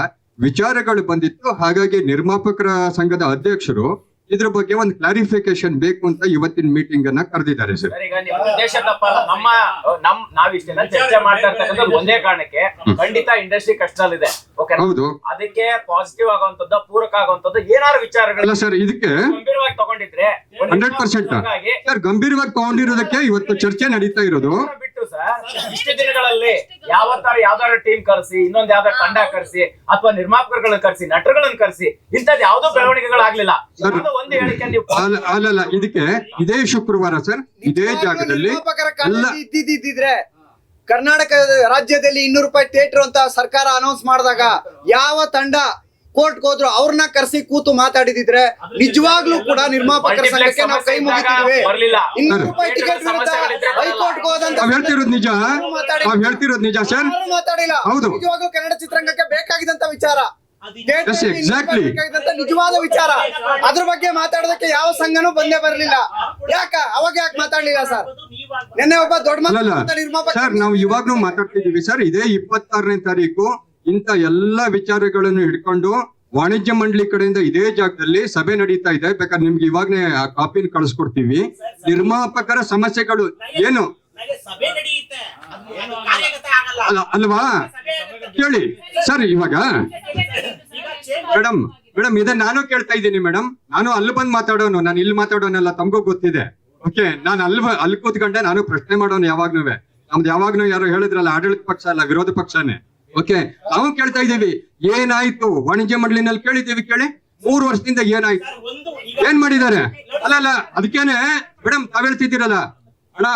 ವಿಚಾರಗಳು ಬಂದಿತ್ತು. ಹಾಗಾಗಿ ನಿರ್ಮಾಪಕರ ಸಂಘದ ಅಧ್ಯಕ್ಷರು ಇದ್ರ ಬಗ್ಗೆ ಒಂದು ಕ್ಲಾರಿಫಿಕೇಶನ್ ಬೇಕು ಅಂತ ಇವತ್ತಿನ ಮೀಟಿಂಗ್ ಅನ್ನ ಕರೆದಿದ್ದಾರೆ ಸರ್. ಈಗ ನಿಮ್ಮ ಉದ್ದೇಶ ತಪ್ಪಲ್ಲ. ನಾವಿಷ್ಟೆಲ್ಲ ಚರ್ಚೆ ಮಾಡ್ತಾ ಇರ್ತಕ್ಕಂಥದ್ದು ಒಂದೇ ಕಾರಣಕ್ಕೆ, ಖಂಡಿತ ಇಂಡಸ್ಟ್ರಿ ಕಷ್ಟದಲ್ಲಿದೆ. ಓಕೆ, ಹೌದು. ಅದಕ್ಕೆ ಪಾಸಿಟಿವ್ ಆಗುವಂತದ್ದು, ಪೂರಕ ಆಗುವಂತದ್ದು ಏನಾದ್ರು ವಿಚಾರಗಳು ಸರ್ ಇದಕ್ಕೆ ಗಂಭೀರವಾಗಿ ತಗೊಂಡಿದ್ರೆ 100% ಸರ್ ಗಂಭೀರವಾಗಿ ತಗೊಂಡಿರೋದಕ್ಕೆ ಇವತ್ತು ಚರ್ಚೆ ನಡೀತಾ ಇರೋದು. ಬಿಟ್ಟು ಸರ್ ಇಷ್ಟು ದಿನಗಳಲ್ಲಿ ಯಾವ್ದಾದ್ರು ಟೀಮ್ ಕರೆಸಿ, ಇನ್ನೊಂದ್ ಯಾವ್ದಾದ್ರು ತಂಡ ಕರೆಸಿ, ಅಥವಾ ನಿರ್ಮಾಪಕರುಗಳನ್ನ ಕರೆಸಿ, ನಟರುಗಳನ್ನ ಕರೆಸಿ, ಇಂಥದ್ದು ಯಾವ್ದೋ ಬೆಳವಣಿಗೆಗಳಾಗ್ಲಿಲ್ಲ. ಒಂದು ಹೇಳಿಕೆ ನೀವು ಅಲ್ಲಲ್ಲ, ಇದಕ್ಕೆ ಇದೇ ಶುಕ್ರವಾರ ಸರ್ ಇದೇ ಜಾಗದಲ್ಲಿ ಇದ್ದಿದ್ರೆ ಕರ್ನಾಟಕ ರಾಜ್ಯದಲ್ಲಿ 200 ರೂಪಾಯಿ ಥಿಯೇಟರ್ ಅಂತ ಸರ್ಕಾರ ಅನೌನ್ಸ್ ಮಾಡಿದಾಗ ಯಾವ ತಂಡ ಕೋರ್ಟ್ ಹೋದ್ರು ಅವ್ರನ್ನ ಕರೆಸಿ ಕೂತು ಮಾತಾಡಿದಿದ್ರೆ ನಿಜವಾಗ್ಲೂ ಕೂಡ ನಿರ್ಮಾಪಕರ ಸಂಘಕ್ಕೆ ನಾವು ಕೈ ಮುಗಿತಿದ್ವಿ. 200 ರೂಪಾಯಿ ಟಿಕೆಟ್ ವಿರುದ್ಧ ಹೈಕೋರ್ಟ್ ಹೋದಂತ ನಾವ್ ಹೇಳ್ತಿರೋದು ನಿಜ ಸರ್. ಮಾತಾಡಿಲ್ಲ. ಹೌದು, ನಿಜವಾಗ್ಲೂ ಕನ್ನಡ ಚಿತ್ರರಂಗಕ್ಕೆ ಬೇಕಾಗಿದ್ದಂತ ವಿಚಾರ, ಎಕ್ಸಾಕ್ಟ್ಲಿ ನಿಜವಾದ ವಿಚಾರ. ಅದ್ರ ಬಗ್ಗೆ ಮಾತಾಡೋದಕ್ಕೆ ಯಾವ ಸಂಘನೂ ಬಂದೇ ಬರಲಿಲ್ಲ. ಅವಾಗ ಯಾಕೆ ಮಾತಾಡ್ಲಿಲ್ಲ ಸರ್? ನಿನ್ನೆ ಒಬ್ಬ ದೊಡ್ಡ ನಿರ್ಮಾಪಕ ಸರ್, ನಾವು ಇವಾಗ್ಲೂ ಮಾತಾಡ್ತಿದೀವಿ ಸರ್. ಇದೇ 26ನೇ ತಾರೀಕು ಇಂತ ಎಲ್ಲಾ ವಿಚಾರಗಳನ್ನು ಹಿಡ್ಕೊಂಡು ವಾಣಿಜ್ಯ ಮಂಡಳಿ ಕಡೆಯಿಂದ ಇದೇ ಜಾಗದಲ್ಲಿ ಸಭೆ ನಡೀತಾ ಇದೆ. ಬೇಕಾದ್ರೆ ನಿಮ್ಗೆ ಇವಾಗನೇ ಆ ಕಾಪಿನ ಕಳಿಸ್ಕೊಡ್ತೀವಿ. ನಿರ್ಮಾಪಕರ ಸಮಸ್ಯೆಗಳು ಏನು ಅಲ್ವಾ ಕೇಳಿ ಸರ್. ಇವಾಗ ಮೇಡಮ್ ಇದನ್ನ ನಾನು ಕೇಳ್ತಾ ಇದ್ದೀನಿ ಮೇಡಮ್. ನಾನು ಅಲ್ಲಿ ಬಂದು ಮಾತಾಡೋನು, ನಾನು ಇಲ್ಲಿ ಮಾತಾಡೋನೆಲ್ಲ ತಮಗೂ ಗೊತ್ತಿದೆ. ಓಕೆ, ನಾನು ಅಲ್ಲಿ ಕೂತ್ಕೊಂಡೆ ನಾನು ಪ್ರಶ್ನೆ ಮಾಡೋನು ಯಾವಾಗ್ನೂ. ನಮ್ದು ಯಾವಾಗ್ನೂ ಯಾರು ಹೇಳಿದ್ರಲ್ಲ, ಆಡಳಿತ ಪಕ್ಷ ಅಲ್ಲ ವಿರೋಧ ಪಕ್ಷನೇ. ಓಕೆ, ನಾವು ಕೇಳ್ತಾ ಇದ್ದೀವಿ ಏನಾಯ್ತು ವಾಣಿಜ್ಯ ಮಂಡಳಿನಲ್ಲಿ ಕೇಳಿದ್ದೀವಿ. ಕೇಳಿ 3 ವರ್ಷದಿಂದ ಏನಾಯ್ತು, ಏನ್ ಮಾಡಿದ್ದಾರೆ? ಅಲ್ಲಲ್ಲ, ಅದಕ್ಕೇನೆ ಮೇಡಮ್ ತಾವ್ ಹೇಳ್ತಿದ್ದೀರಲ್ಲ, ಅಣ್ಣ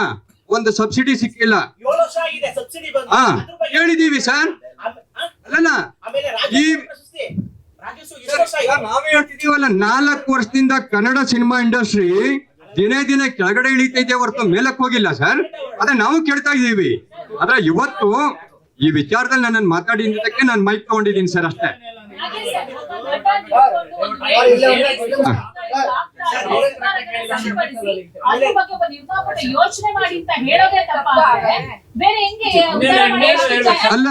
ಒಂದು ಸಬ್ಸಿಡಿ ಸಿಕ್ಕಿಲ್ಲ. ಹೇಳಿದೀವಿ ಸರ್. ಅಲ್ಲಲ್ಲ, ನಾವೇ ಹೇಳ್ತಿದೀವಲ್ಲ, 4 ವರ್ಷದಿಂದ ಕನ್ನಡ ಸಿನಿಮಾ ಇಂಡಸ್ಟ್ರಿ ದಿನೇ ದಿನೇ ಕೆಳಗಡೆ ಇಳಿತಾ ಇದೆ ಹೊರತು ಮೇಲಕ್ಕೆ ಹೋಗಿಲ್ಲ ಸರ್. ಅದೇ ನಾವು ಕೇಳ್ತಾ ಇದೀವಿ. ಆದ್ರೆ ಇವತ್ತು ಈ ವಿಚಾರದಲ್ಲಿ ನಾನು ಮಾತಾಡಿದ್ದಕ್ಕೆ ನಾನು ಮೈಕ್ ತಗೊಂಡಿದ್ದೀನಿ ಸರ್, ಅಷ್ಟೇ. ಅಲ್ಲ,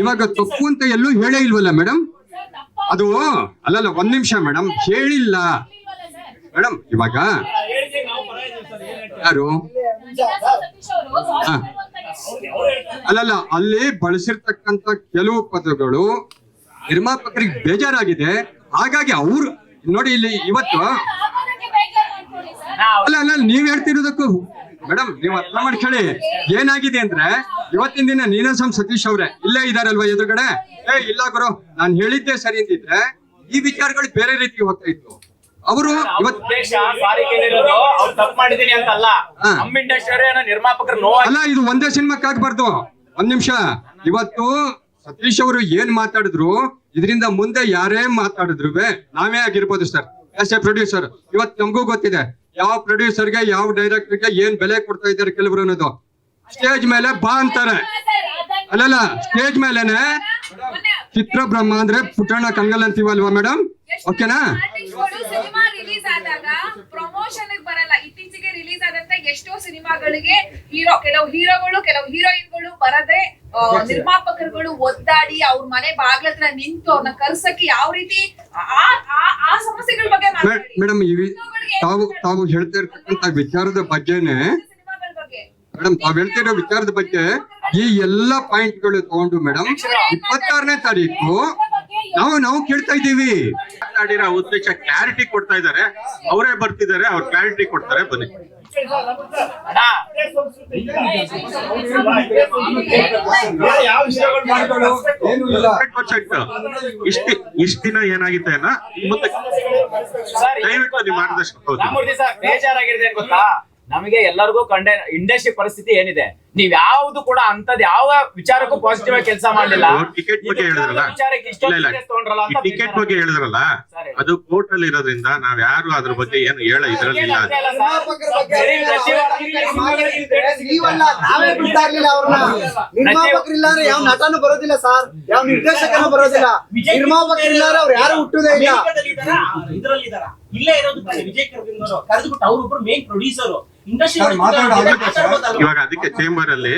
ಇವಾಗ ತಪ್ಪು ಅಂತ ಎಲ್ಲೂ ಹೇಳೇ ಇಲ್ವಲ್ಲ ಮೇಡಮ್. ಅದು ಅಲ್ಲಲ್ಲ, 1 ನಿಮಿಷ ಮೇಡಮ್, ಹೇಳಿಲ್ಲ ಮೇಡಮ್ ಇವಾಗ ಹೇಳಿಕೆ ನಾವು ಪರ ಇದೀವಿ ಸರ್, ಏನ್ ಹೇಳ್ತಾರೆ? ಯಾರು ಸತೀಶ್ ಅವರು ಹಾ. ಅಲ್ಲಲ್ಲ ಅಲ್ಲಿ ಬಳಸಿರ್ತಕ್ಕಂತ ಕೆಲವು ಪದಗಳು ನಿರ್ಮಾಪಕರಿಗೆ ಬೇಜಾರಾಗಿದೆ. ಹಾಗಾಗಿ ಅವ್ರು ನೋಡಿ ಇಲ್ಲಿ ಇವತ್ತು ಆಗೋದಕ್ಕೆ ಬೇಜಾರ್ ಮಾಡ್ಕೊಳ್ಳಿ ಸರ್. ಅಲ್ಲ ನೀವ್ ಹೇಳ್ತಿರೋದಕ್ಕೂ ಮೇಡಮ್ ನೀವು ಅರ್ಥ ಮಾಡ್ಕೊಳ್ಳಿ. ಏನಾಗಿದೆ ಅಂದ್ರೆ ಇವತ್ತಿನ ದಿನ ನೀನಾಸಂ ಸತೀಶ್ ಅವ್ರೆ ಇಲ್ಲೇ ಇದಾರಲ್ವಾ ಎದುರುಗಡೆ. ಇಲ್ಲ ಗುರು ನಾನ್ ಹೇಳಿದ್ದೆ ಸರಿ ಅಂತಿದ್ರೆ ಈ ವಿಚಾರಗಳು ಬೇರೆ ರೀತಿ ಹೋಗ್ತಾ ಇತ್ತು. ಅವರು ಇವತ್ತು ಉದ್ದೇಶ ಸಾರಿ ಕೇಳಿರೋದು ಅವ್ರು ತಪ್ಪು ಮಾಡಿದೀನಿ ಅಂತಲ್ಲ. ಹಾ. ನಮ್ಮ ಇಂಡಸ್ಟ್ರಿ ನಿರ್ಮಾಪಕರು ನೋವು ಅಲ್ಲ ಇದು ಒಂದೇ ಸಿನಿಮಾಕ್ಕೆ ಆಗ್ಬಾರ್ದು. ಒಂದ್ ನಿಮಿಷ, ಇವತ್ತು ಸತೀಶ್ ಅವರು ಏನ್ ಮಾತಾಡಿದ್ರು ಇದರಿಂದ ಮುಂದೆ ಯಾರೇ ಮಾತಾಡಿದ್ರು ನಾವೇ ಆಗಿರ್ಬೋದು ಸರ್ ಆಸ್ ಎ ಪ್ರೊಡ್ಯೂಸರ್. ಇವತ್ತು ನಮಗೂ ಗೊತ್ತಿದೆ ಯಾವ ಪ್ರೊಡ್ಯೂಸರ್ಗೆ ಯಾವ ಡೈರೆಕ್ಟರ್ಗೆ ಏನ್ ಬೆಲೆ ಕೊಡ್ತಾ ಇದ್ದಾರೆ ಕೆಲವರು ಅನ್ನೋದು. ಸ್ಟೇಜ್ ಮೇಲೆ ಬಾ ಅಂತಾರೆ, ಅಲ್ಲಲ್ಲ ಸ್ಟೇಜ್ ಮೇಲೆನೆ ಚಿತ್ರ ಬ್ರಹ್ಮ ಅಂದ್ರೆ ಪುಟ್ಟಣ್ಣ ಕಂಗಲ್ ಅಂತೀವಲ್ವಾ ಮೇಡಮ್, ಓಕೆನಾ? ಸಿನಿಮಾ ರಿಲೀಸ್ ಆದಾಗ ಪ್ರಮೋಷನ್ ಬರಲ್ಲ. ಇತ್ತೀಚೆಗೆ ರಿಲೀಸ್ ಆದಂತ ಎಷ್ಟೋ ಸಿನಿಮಾಗಳಿಗೆ ಕೆಲವು ಹೀರೋಗಳು ಕೆಲವು ಹೀರೋಯಿನ್ಗಳು ಬರದೆ ನಿರ್ಮಾಪಕರುಗಳು ಒದ್ದಾಡಿ ಅವ್ರ ಮನೆ ಬಾಗ್ಲ ಹತ್ರ ನಿಂತು ಅವ್ರನ್ನ ಕರ್ಸಕ್ಕೆ ಯಾವ ರೀತಿ ಆ ಸಮಸ್ಯೆಗಳ ಬಗ್ಗೆ ಮಾತಾಡಿ. ಮೇಡಮ್ ತಾವು ಹೇಳ್ತಾ ಇರ್ತಕ್ಕಂತ ವಿಚಾರದ ಬಗ್ಗೆನೆ ಸಿನಿಮಾಗಳ ಬಗ್ಗೆ ಮೇಡಮ್ ತಾವ್ ಹೇಳ್ತಿರೋ ವಿಚಾರದ ಬಗ್ಗೆ ಈ ಎಲ್ಲಾ ಪಾಯಿಂಟ್ ಗಳು ತಗೊಂಡು ಮೇಡಮ್ 26ನೇ ತಾರೀಕು ನಾವು ಕೇಳ್ತಾ ಇದ್ದೀವಿ. ಮಾತಾಡಿರೋ ಉದ್ದೇಶ ಕ್ಲಾರಿಟಿ ಕೊಡ್ತಾ ಇದ್ದಾರೆ. ಅವರೇ ಬರ್ತಿದ್ದಾರೆ, ಅವ್ರು ಕ್ಲಾರಿಟಿ ಕೊಡ್ತಾರೆ. ಬನ್ನಿ. ಅಣ್ಣ, ಯಾವ ವಿಷಯಗಳು ಮಾಡ್ಕೊಂಡು 100% ಇಷ್ಟ ದಿನ ಏನಾಗಿತ್ತು ಏನೋ ಮುಂದೆ ಸರ್, ದಯವಿಟ್ಟು ನೀವು ಮಾರ್ಗದರ್ಶನ ಹೌದು. ರಾಮಮೂರ್ತಿ ಸರ್ ಬೇಜಾರಾಗಿದೆ ಏನ್ ಗೊತ್ತಾ? ನಮಗೆ ಎಲ್ಲರಿಗೂ ಇಂಡಸ್ಟ್ರಿ ಪರಿಸ್ಥಿತಿ ಏನಿದೆ, ನೀವ್ ಯಾವ್ದು ಕೂಡ ಅಂತದ್ ಯಾವ ವಿಚಾರಕ್ಕೂ ಪಾಸಿಟಿವ್ ಆಗಿ ಕೆಲಸ ಮಾಡ್ಲಿಲ್ಲ. ಟಿಕೆಟ್ ಬಗ್ಗೆ ಹೇಳಿದ್ರಲ್ಲ, ವಿಚಾರಕ್ಕೆ ಇಲ್ಲ ಇಲ್ಲ ಇಷ್ಟೊಂದು ತಗೊಂಡ್ರಲ್ಲ ಈ ಅಂತ ಟಿಕೆಟ್ ಬಗ್ಗೆ ಹೇಳಿದ್ರಲ್ಲ, ಅದು ಕೋರ್ಟ್ ಅಲ್ಲಿ ಇರೋದ್ರಿಂದ ನಾವ್ ಯಾರು ಅದ್ರ ಬಗ್ಗೆ ಏನು ಇದ್ರಲ್ಲಿ ಇಲ್ಲ. ನಿರ್ಮಾಪಕರ ಬಗ್ಗೆ ನೀವಲ್ಲ, ನಾವೇ ಬಿಡ್ತಾ ಇರ್ಲಿಲ್ಲ ಅವ್ರನ್ನ. ನಿರ್ಮಾಪಕರಿಲ್ಲ ಅಂದ್ರೆ ಯಾವ ನಟನು ಬರೋದಿಲ್ಲ ಸರ್, ಯಾವ ನಿರ್ದೇಶಕನೂ ಬರೋದಿಲ್ಲ. ನಿರ್ಮಾಪಕರಿಲ್ಲ ಅಂದ್ರೆ ಅವ್ರು ಯಾರು ಹುಟ್ಟುದೇ ಇಲ್ಲ. ಇದ್ರಲ್ಲಿದಾರ ಇಲ್ಲೇ ಇರೋದು ವಿಜಯ್ ಕರ್ದಿಂದವರು ಕರೆದ್ಬಿಟ್ಟು ಅವ್ರೊಬ್ರು ಮೇನ್ ಪ್ರೊಡ್ಯೂಸರ್ ಇಂಡಸ್ಟ್ರಿ. ಇವಾಗ ಅದಕ್ಕೆ ಚೇಂಬರ್ ಅಲ್ಲಿ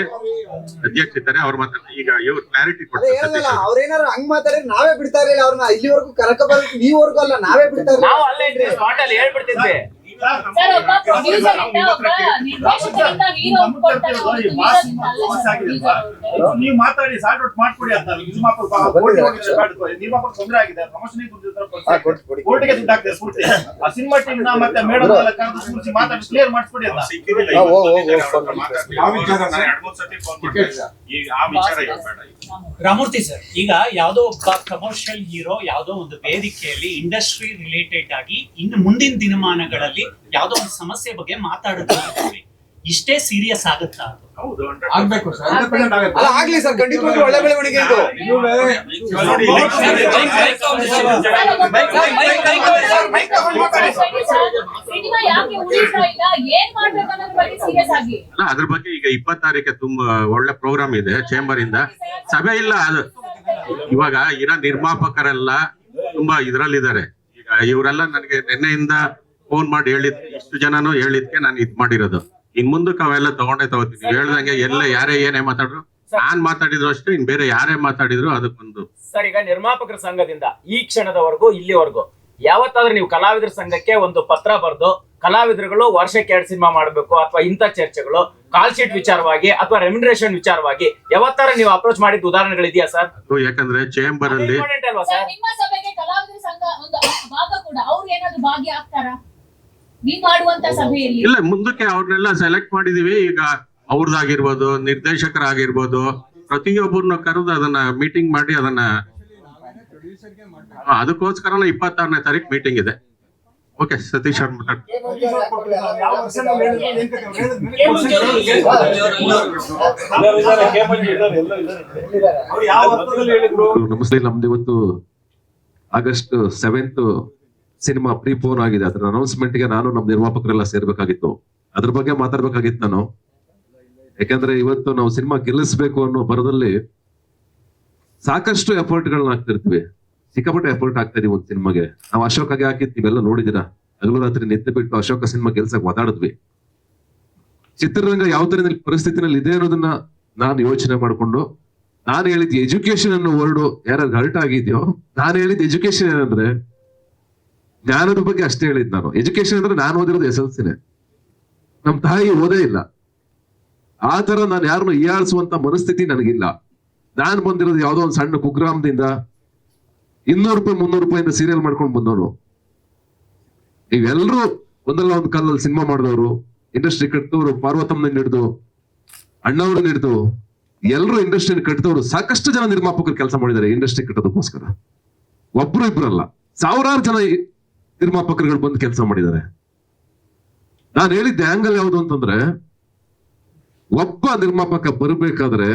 ಅಧ್ಯಕ್ಷರಿದ್ದಾರೆ, ಅವ್ರು ಮಾತಾಡ್ತಾರೆ. ಈಗ ಇವ್ರು ಕ್ಲಾರಿಟಿ ಅದೇ ಕೊಡ್ತಾರೆ ಹೇಳಲ್ಲ, ಸತೀಶ್ ಅವ್ರು. ಅವ್ರೇನಾರು ಹಂಗ್ ಮಾತಾಡಿದ್ರೆ ನಾವೇ ಬಿಡ್ತಾ ಇರ್ಲಿಲ್ಲ ಅವ್ರನ್ನ. ಇಲ್ಲಿವರೆಗೂ ಕನಕ ಬರೋದು ನೀವರೆಗೂ ಅಲ್ಲ, ನಾವೇ ಬಿಡ್ತಾ ಇರ್ಲಿಲ್ಲ. ನಾವು ಅಲ್ಲೇ ಇದ್ವಿ, ಸ್ಪಾಟ್ ಅಲ್ಲಿ ಹೇಳ್ಬಿಡ್ತಿದ್ವಿ. ಸರ್, ಒಬ್ಬ ಪ್ರೊಡ್ಯೂಸರ್ ಇಂದ ಒಬ್ಬ ನಿರ್ದೇಶಕರಿಂದ ಹೀರೋ ಒಪ್ಕೊಳ್ತಾನೆ ಹೊರತು ಹೀರೋದಿಂದ ಅಲ್ಲ ಸರ್, producer ಅವ್ರು. ನೀವು ಮಾತಾಡಿ ಸಾರ್ಟ್ ಔಟ್ ಮಾಡ್ಕೊಡಿ ಅಂತ ನಿರ್ಮಾಪಕ ತೊಂದರೆ ಆಗಿದೆ. ಪ್ರಮೋಷನ್ ಕೋರ್ಟಿಗೆ ದುಡ್ಡು ಹಾಕ್ತಾರೆ ಪೂರ್ತಿ. ಆ ಸಿನಿಮಾ ಟೀಮ್ ನ ಮತ್ತೆ ಮೇಡಮ್ ಎಲ್ಲ ಕರೆದು ಕೂರಿಸಿ ಮಾತಾಡಿ ಕ್ಲಿಯರ್ ಮಾಡಿಸ್ಕೊಡಿ ಅಂತ. ರಾಮೂರ್ತಿ ಸರ್, ಈಗ ಯಾವ್ದೋ ಒಬ್ಬ ಕಮರ್ಷಿಯಲ್ ಹೀರೋ ಯಾವ್ದೋ ಒಂದು ವೇದಿಕೆಯಲ್ಲಿ ಇಂಡಸ್ಟ್ರಿ ರಿಲೇಟೆಡ್ ಆಗಿ ಇನ್ನು ಮುಂದಿನ ದಿನಮಾನಗಳಲ್ಲಿ ಯಾವ್ದೋ ಒಂದು ಸಮಸ್ಯೆ ಬಗ್ಗೆ ಮಾತಾಡುತ್ತೀವಿ, ಇಷ್ಟೇ ಸೀರಿಯಸ್ ಆಗುತ್ತಾ? ಆಗ್ಬೇಕು ಸರ್, ಅಲ್ಲ ಆಗ್ಲಿ ಸರ್, ಖಂಡಿತವಾಗ್ಲೂ ಒಳ್ಳೆ ಬೆಳವಣಿಗೆ ಇದು. ಸಿನಿಮಾ ಯಾಕೆ ಉಳಿತಾ ಇಲ್ಲ, ಏನ್ ಮಾಡ್ಬೇಕು ಅನ್ನೋದ್ರ ಬಗ್ಗೆ ಸೀರಿಯಸ್ ಆಗಿ. ಅಲ್ಲ, ಅದ್ರ ಬಗ್ಗೆ ಈಗ 20 ತಾರೀಕೆ ತುಂಬಾ ಒಳ್ಳೆ ಪ್ರೋಗ್ರಾಮ್ ಇದೆ ಚೇಂಬರ್ ಇಂದ. ಸಭೆ ಇಲ್ಲ, ಅದು ಇವಾಗ ಇರೋ ನಿರ್ಮಾಪಕರೆಲ್ಲ ತುಂಬಾ ಇದ್ರಲ್ಲಿದ್ದಾರೆ. ಈಗ ಇವರೆಲ್ಲ ನನಗೆ ನಿನ್ನೆಯಿಂದ ಫೋನ್ ಮಾಡಿ ಹೇಳಿದ್, ಇಷ್ಟು ಜನನು ಹೇಳಿದ್ಕೆ ನಾನು ಇದ್ ಮಾಡಿರೋದು. ಇನ್ ಮುಂದಕ್ಕೆ ಅವೆಲ್ಲ ತಗೋತೀನಿ. ನೀವು ಹೇಳ್ದಂಗೆ ಎಲ್ಲ ಯಾರೇ ಏನೇ ಮಾತಾಡ್ರು, ನಾನ್ ಮಾತಾಡಿದ್ರು ಅಷ್ಟೇ, ಇನ್ ಬೇರೆ ಯಾರೇ ಮಾತಾಡಿದ್ರು ಅದಕ್ಕೊಂದು. ಸರ್, ಈಗ ನಿರ್ಮಾಪಕರ ಸಂಘದಿಂದ ಈ ಕ್ಷಣದವರೆಗೂ ಇಲ್ಲಿವರೆಗೂ ಯಾವತ್ತಾದ್ರೂ ನೀವು ಕಲಾವಿದರ ಸಂಘಕ್ಕೆ ಒಂದು ಪತ್ರ ಬರೆದು ಕಲಾವಿದರುಗಳು ವರ್ಷಕ್ಕೆ 2 ಸಿನಿಮಾ ಮಾಡಬೇಕು ಅಥವಾ ಇಂಥ ಚರ್ಚೆಗಳು ಕಾಲ್ ಶೀಟ್ ವಿಚಾರವಾಗಿ ಅಥವಾ ರೆಮ್ಯುನರೇಷನ್ ವಿಚಾರವಾಗಿ ಯಾವತ್ತಾರ ನೀವು ಅಪ್ರೋಚ್ ಮಾಡಿದ ಉದಾಹರಣೆಗಳಿದೆಯಾ ಸರ್? ಯಾಕಂದ್ರೆ ಚೇಂಬರ್ ಅಲ್ಲಿ ಇಂಪಾರ್ಟೆಂಟ್ ಅಲ್ವಾ ಸರ್, ಸರ್? ನಿಮ್ಮ ಸಭೆಗೆ ಕಲಾವಿದರ ಸಂಘ ಒಂದು ಭಾಗ ಕೂಡ ಅವ್ರು ಏನಾದ್ರು ಭಾಗಿಯಾಗ್ತಾರಾ ನೀವ್ ಮಾಡುವಂತ ಸಭೆಯಲ್ಲಿ? ಇಲ್ಲ, ಮುಂದಕ್ಕೆ ಅವ್ರನ್ನೆಲ್ಲ ಸೆಲೆಕ್ಟ್ ಮಾಡಿದೀವಿ. ಈಗ ಅವ್ರದ್ದಾಗಿರ್ಬೋದು, ನಿರ್ದೇಶಕರಾಗಿರ್ಬೋದು, ಪ್ರತಿಯೊಬ್ಬರನ್ನ ಕರೆದು ಅದನ್ನ ಮೀಟಿಂಗ್ ಮಾಡಿ ಅದನ್ನ ಅದಕ್ಕೋಸ್ಕರ 26ನೇ ತಾರೀಕು ಮೀಟಿಂಗ್ ಇದೆ. ಓಕೆ, ಸತೀಶ್ ಅವ್ರು ಮಾತಾಡ್ತಾರೆ. ನಮಸ್ತೆ. ನಮ್ದು ಇವತ್ತು ಆಗಸ್ಟ್ 7th ಸಿನಿಮಾ ಪ್ರೀಪೋನ್ ಆಗಿದೆ. ಅದರ ಅನೌನ್ಸ್ಮೆಂಟ್ ಗೆ ನಾನು ನಮ್ಮ ನಿರ್ಮಾಪಕರೆಲ್ಲ ಸೇರ್ಬೇಕಾಗಿತ್ತು. ಅದ್ರ ಬಗ್ಗೆ ಮಾತಾಡ್ಬೇಕಾಗಿತ್ತು ನಾನು. ಯಾಕಂದ್ರೆ ಇವತ್ತು ನಾವು ಸಿನಿಮಾ ಗೆಲ್ಲಿಸ್ಬೇಕು ಅನ್ನೋ ಬರದಲ್ಲಿ ಸಾಕಷ್ಟು ಎಫರ್ಟ್ ಗಳನ್ನ ಹಾಕ್ತಿರ್ತೀವಿ. ಸಿಕ್ಕಾಪಟ್ಟೆ ಎಫರ್ಟ್ ಆಗ್ತಾ ಇದೀವಿ ಒಂದು ಸಿನಿಮಾಗೆ. ನಾವು ಅಶೋಕಾಗೆ ಹಾಕಿದ್ ನೀವೆಲ್ಲ ನೋಡಿದಿರಾ. ಹಗಲು ರಾತ್ರಿ ನಿದ್ದೆ ಬಿಟ್ಟು ಅಶೋಕ ಸಿನಿಮಾ ಗೆಲ್ಸಕ್ ಒದಾಡಿದ್ವಿ. ಚಿತ್ರರಂಗ ಯಾವ ತರ ಪರಿಸ್ಥಿತಿನಲ್ಲಿ ಇದೆ ಅನ್ನೋದನ್ನ ನಾನು ಯೋಚನೆ ಮಾಡ್ಕೊಂಡು, ನಾನು ಹೇಳಿದ್ ಎಜುಕೇಶನ್ ಅನ್ನೋ ವರ್ಡ್ ಯಾರು ಹರ್ಟ್ ಆಗಿದ್ಯೋ, ನಾನು ಹೇಳಿದ ಎಜುಕೇಶನ್ ಏನಂದ್ರೆ ಜ್ಞಾನದ ಬಗ್ಗೆ ಅಷ್ಟೇ ಹೇಳಿದ್ ನಾನು. ಎಜುಕೇಶನ್ ಅಂದ್ರೆ ನಾನು ಓದಿರೋದು SLCನೇ, ನಮ್ ತಾಯಿ ಓದೇ ಇಲ್ಲ. ಆ ತರ ನಾನು ಯಾರನ್ನು ಹೀಯಾಳಿಸುವಂತ ಮನಸ್ಥಿತಿ ನನಗಿಲ್ಲ. ನಾನ್ ಬಂದಿರೋದು ಯಾವ್ದೋ ಒಂದು ಸಣ್ಣ ಕುಗ್ರಾಮದಿಂದ 200 ರೂಪಾಯಿ 300 ರೂಪಾಯಿಂದ ಸೀರಿಯಲ್ ಮಾಡ್ಕೊಂಡು ಬಂದವನು. ನೀವೆಲ್ಲರೂ ಒಂದಲ್ಲ ಒಂದು ಕಾಲದಲ್ಲಿ ಸಿನಿಮಾ ಮಾಡಿದವರು, ಇಂಡಸ್ಟ್ರಿ ಕಟ್ಟಿದವರು, ಪಾರ್ವತಮ್ಮನ ಹಿಡಿದು ಅಣ್ಣವ್ರನ್ನ ಹಿಡಿದು ಎಲ್ಲರೂ ಇಂಡಸ್ಟ್ರಿ ಕಟ್ಟಿದವರು. ಸಾಕಷ್ಟು ಜನ ನಿರ್ಮಾಪಕರು ಕೆಲಸ ಮಾಡಿದ್ದಾರೆ ಇಂಡಸ್ಟ್ರಿ ಕಟ್ಟೋದಕ್ಕೋಸ್ಕರ. ಒಬ್ರು ಇಬ್ರಲ್ಲ, ಸಾವಿರಾರು ಜನ ನಿರ್ಮಾಪಕರುಗಳು ಬಂದು ಕೆಲಸ ಮಾಡಿದ್ದಾರೆ. ನಾನು ಹೇಳಿದ್ದೆ ಆಂಗಲ್ ಯಾವುದು ಅಂತಂದ್ರೆ, ಒಬ್ಬ ನಿರ್ಮಾಪಕ ಬರಬೇಕಾದ್ರೆ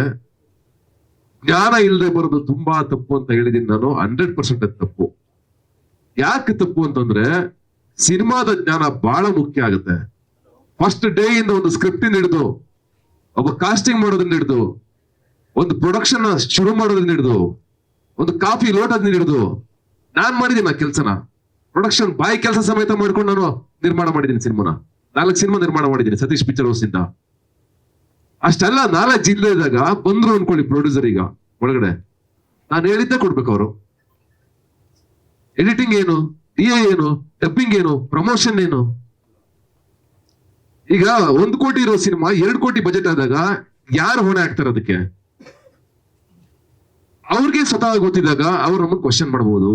ಜ್ಞಾನ ಇಲ್ಲದೆ ಬರೋದು ತುಂಬಾ ತಪ್ಪು ಅಂತ ಹೇಳಿದೀನಿ ನಾನು. 100% ತಪ್ಪು. ಯಾಕೆ ತಪ್ಪು ಅಂತಂದ್ರೆ, ಸಿನಿಮಾದ ಜ್ಞಾನ ಬಹಳ ಮುಖ್ಯ ಆಗುತ್ತೆ. ಫಸ್ಟ್ ಡೇ ಇಂದ ಒಂದು ಸ್ಕ್ರಿಪ್ಟ್ ಹಿಡಿದು, ಒಬ್ಬ ಕಾಸ್ಟಿಂಗ್ ಮಾಡೋದನ್ನ ಹಿಡಿದು, ಒಂದು ಪ್ರೊಡಕ್ಷನ್ ಶುರು ಮಾಡೋದನ್ನ ಹಿಡಿದು, ಒಂದು ಕಾಫಿ ಲೋಟದನ್ನ ಹಿಡಿದು ನಾನ್ ಮಾಡಿದೀನಿ ಆ ಕೆಲಸನ. ಪ್ರೊಡಕ್ಷನ್ ಬಾಯಿ ಕೆಲಸ ಸಮೇತ ಮಾಡ್ಕೊಂಡು ನಾನು ನಿರ್ಮಾಣ ಮಾಡಿದ್ದೀನಿ ಸಿನಿಮಾನ. 4 ಸಿನಿಮಾ ನಿರ್ಮಾಣ ಮಾಡಿದ್ದೀನಿ ಸತೀಶ್ ಪಿಕ್ಚರ್ ಹೌಸ್ ಇಂದ. ಅಷ್ಟೆಲ್ಲ 4 ಜಿಲ್ಲೆದಾಗ ಬಂದ್ರು ಅನ್ಕೊಳ್ಳಿ ಪ್ರೊಡ್ಯೂಸರ್ ಈಗ ಒಳಗಡೆ, ನಾನು ಹೇಳಿದ್ದೆ ಕೊಡ್ಬೇಕು ಅವರು. ಎಡಿಟಿಂಗ್ ಏನು, DA ಏನು, ಡಬ್ಬಿಂಗ್ ಏನು, ಪ್ರಮೋಷನ್ ಏನು. ಈಗ 1 ಕೋಟಿ ಇರೋ ಸಿನಿಮಾ 2 ಕೋಟಿ ಬಜೆಟ್ ಆದಾಗ ಯಾರು ಹೊಣೆ ಆಗ್ತಾರೆ ಅದಕ್ಕೆ? ಅವ್ರಿಗೆ ಸ್ವತಃ ಗೊತ್ತಿದ್ದಾಗ ಅವ್ರು ನಮ್ಮನ್ನು ಕ್ವಶನ್ ಮಾಡಬಹುದು.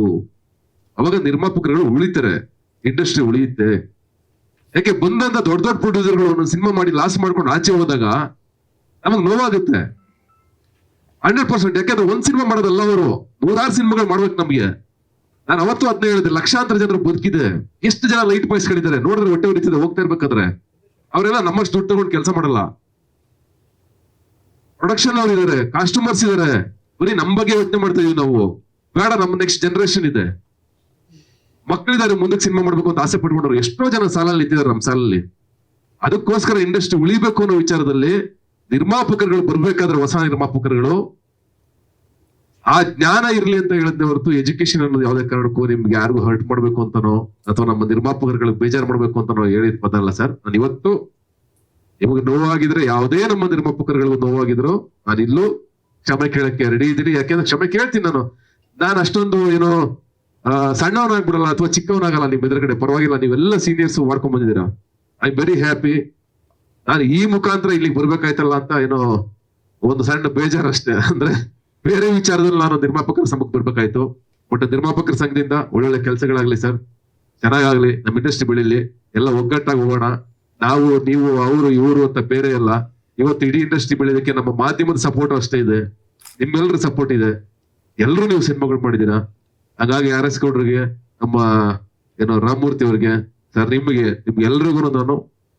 ಅವಾಗ ನಿರ್ಮಾಪಕರುಗಳು ಉಳಿತಾರೆ, ಇಂಡಸ್ಟ್ರಿ ಉಳಿಯುತ್ತೆ. ಯಾಕೆ ಬಂದಂತ ದೊಡ್ಡ ದೊಡ್ಡ ಪ್ರೊಡ್ಯೂಸರ್ಗಳು ಒಂದೊಂದು ಸಿನಿಮಾ ಮಾಡಿ ಲಾಸ್ ಮಾಡ್ಕೊಂಡು ಆಚೆ ಹೋದಾಗ ನಮಗ್ ನೋವಾಗುತ್ತೆ 100%. ಯಾಕಂದ್ರೆ ಒಂದ್ ಸಿನಿಮಾ ಮಾಡೋದಲ್ಲ, ಅವರು 100-6 ಸಿನಿಮಾಗಳು ಮಾಡ್ಬೇಕು ನಮ್ಗೆ. ನಾನು ಅವತ್ತು ಅದನ್ನ ಹೇಳಿದೆ, ಲಕ್ಷಾಂತರ ಜನರು ಬದುಕಿದೆ, ಎಷ್ಟು ಜನ ಲೈಟ್ ಬಾಯ್ಸ್ಗಳಿದ್ದಾರೆ ನೋಡಿದ್ರೆ ಹೊಟ್ಟೆ ಹೊಡಿತಿದೆ ಹೋಗ್ತಾ ಇರ್ಬೇಕಾದ್ರೆ. ಅವರೆಲ್ಲ ನಮ್ಮಷ್ಟು ದುಡ್ಡು ತಗೊಂಡು ಕೆಲಸ ಮಾಡಲ್ಲ. ಪ್ರೊಡಕ್ಷನ್ ಅವ್ರು ಇದಾರೆ, ಕಾಸ್ಟ್ಯೂಮರ್ಸ್ ಇದಾರೆ. ಬರೀ ನಮ್ ಬಗ್ಗೆ ಯೋಚನೆ ಮಾಡ್ತಾ ಇದೀವಿ ನಾವು. ಬೇಡ, ನಮ್ಮ ನೆಕ್ಸ್ಟ್ ಜನರೇಷನ್ ಇದೆ, ಮಕ್ಕಳಿದ್ದಾರೆ, ಮುಂದಕ್ಕೆ ಸಿನಿಮಾ ಮಾಡ್ಬೇಕು ಅಂತ ಆಸೆ ಪಟ್ಕೊಂಡ್ರು ಎಷ್ಟೋ ಜನ ಸಾಲಲ್ಲಿ ಇದ್ದಾರೆ ನಮ್ಮ ಸಾಲಲ್ಲಿ. ಅದಕ್ಕೋಸ್ಕರ ಇಂಡಸ್ಟ್ರಿ ಉಳಿಬೇಕು ಅನ್ನೋ ವಿಚಾರದಲ್ಲಿ ನಿರ್ಮಾಪಕರುಗಳು ಬರ್ಬೇಕಾದ್ರೆ, ಹೊಸ ನಿರ್ಮಾಪಕರುಗಳು ಆ ಜ್ಞಾನ ಇರ್ಲಿ ಅಂತ ಹೇಳಿದ್ದೆ ಹೊರತು ಎಜುಕೇಶನ್ ಅನ್ನೋದು ಯಾವುದೇ ಕಾರಣಕ್ಕೂ ನಿಮ್ಗೆ ಯಾರಿಗೂ ಹರ್ಟ್ ಮಾಡ್ಬೇಕು ಅಂತನೋ ಅಥವಾ ನಮ್ಮ ನಿರ್ಮಾಪಕರುಗಳಿಗೆ ಬೇಜಾರು ಮಾಡ್ಬೇಕು ಅಂತನೋ ಹೇಳಿದ ಪದ ಅಲ್ಲ ಸರ್. ನಾನು ಇವತ್ತು ನಿಮಗೆ ನೋವಾಗಿದ್ರೆ, ಯಾವುದೇ ನಮ್ಮ ನಿರ್ಮಾಪಕರುಗಳಿಗೂ ನೋವಾಗಿದ್ರು, ನಾನು ಇಲ್ಲೂ ಕ್ಷಮೆ ಕೇಳಕ್ಕೆ ರೆಡಿ ಇದ್ದೀನಿ. ಯಾಕೆಂದ್ರೆ ಕ್ಷಮೆ ಕೇಳ್ತೀನಿ ನಾನು ಅಷ್ಟೊಂದು ಏನೋ ಸಣ್ಣವನಾಗ್ಬಿಡಲ್ಲ ಅಥವಾ ಚಿಕ್ಕವನಾಗಲ್ಲ ನಿಮ್ ಎದುರುಗಡೆ, ಪರವಾಗಿಲ್ಲ. ನೀವೆಲ್ಲ ಸೀನಿಯರ್ಸ್ ಮಾಡ್ಕೊಂಡ್ ಬಂದಿದ್ದೀರಾ. I very happy. ನಾನು ಈ ಮುಖಾಂತರ ಇಲ್ಲಿಗೆ ಬರ್ಬೇಕಾಯ್ತಲ್ಲ ಅಂತ ಏನೋ ಒಂದು ಸಣ್ಣ ಬೇಜಾರು ಅಷ್ಟೇ. ಅಂದ್ರೆ ಬೇರೆ ವಿಚಾರದಲ್ಲಿ ನಾನು ನಿರ್ಮಾಪಕರ ಸಂಘಕ್ಕೆ ಬರ್ಬೇಕಾಯ್ತು. ಬಟ್ ನಿರ್ಮಾಪಕರ ಸಂಘದಿಂದ ಒಳ್ಳೊಳ್ಳೆ ಕೆಲಸಗಳಾಗ್ಲಿ ಸರ್, ಚೆನ್ನಾಗಾಗ್ಲಿ, ನಮ್ಮ ಇಂಡಸ್ಟ್ರಿ ಬೆಳಿಲಿ, ಎಲ್ಲ ಒಗ್ಗಟ್ಟಾಗಿ ಹೋಗೋಣ. ನಾವು ನೀವು ಅವರು ಇವರು ಅಂತ ಬೇರೆ ಎಲ್ಲ. ಇವತ್ತು ಇಡೀ ಇಂಡಸ್ಟ್ರಿ ಬೆಳೆಯೋದಕ್ಕೆ ನಮ್ಮ ಮಾಧ್ಯಮದ ಸಪೋರ್ಟ್ ಅಷ್ಟೇ ಇದೆ, ನಿಮ್ಮೆಲ್ಲರ ಸಪೋರ್ಟ್ ಇದೆ. ಎಲ್ಲರೂ ನೀವು ಸಿನಿಮಾಗಳು ಮಾಡಿದೀರಾ. ಹಾಗಾಗಿ RS ಗೌಡ್ರಿಗೆ, ನಮ್ಮ ಏನೋ ರಾಮಮೂರ್ತಿ ಅವ್ರಿಗೆ ಸರ್, ನಿಮ್ಗೆಲ್ರಿಗೂ ನಾನು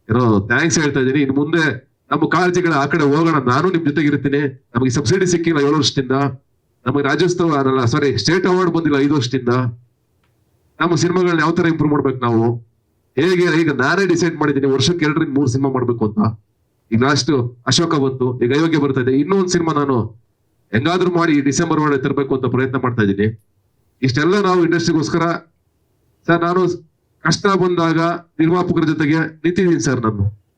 ಏನೋ ಥ್ಯಾಂಕ್ಸ್ ಹೇಳ್ತಾ ಇದ್ದೀನಿ. ಇನ್ನು ಮುಂದೆ ನಮ್ಮ ಕಾಳಜಿಗಳ ಆ ಕಡೆ ಹೋಗೋಣ. ನಾನು ನಿಮ್ ಜೊತೆಗಿರ್ತೀನಿ. ನಮಗೆ ಸಬ್ಸಿಡಿ ಸಿಕ್ಕಿಲ್ಲ 7 ವರ್ಷದಿಂದ, ನಮಗೆ ರಾಜ್ಯೋತ್ಸವ ಸ್ಟೇಟ್ ಅವಾರ್ಡ್ ಬಂದಿಲ್ಲ 5 ವರ್ಷದಿಂದ. ನಮ್ಮ ಸಿನಿಮಾಗಳನ್ನ ಯಾವ ತರ ಇಂಪ್ರೂವ್ ಮಾಡ್ಬೇಕು ನಾವು, ಹೇಗೆ, ಈಗ ನಾನೇ ಡಿಸೈಡ್ ಮಾಡಿದ್ದೀನಿ ವರ್ಷಕ್ಕೆ 2-3 ಸಿನಿಮಾ ಮಾಡ್ಬೇಕು ಅಂತ. ಈಗ ಲಾಸ್ಟ್ ಅಶೋಕ ಬಂತು, ಈಗ ಅಯೋಗ್ಯ ಬರ್ತಾ ಇದೆ. ಇನ್ನೊಂದು ಸಿನಿಮಾ ನಾನು ಹೆಂಗಾದ್ರೂ ಮಾಡಿ ಡಿಸೆಂಬರ್ ಒಳಗೆ ತರಬೇಕು ಅಂತ ಪ್ರಯತ್ನ ಮಾಡ್ತಾ ಇದ್ದೀನಿ. ಇಷ್ಟೆಲ್ಲ ನಾವು ಇಂಡಸ್ಟ್ರಿಗೋಸ್ಕರ ಸರ್, ನಾನು ಕಷ್ಟ ಬಂದಾಗ ನಿರ್ಮಾಪಕರ ಜೊತೆಗೆ ನಿಂತಿದ್ದೀನಿ ಸರ್.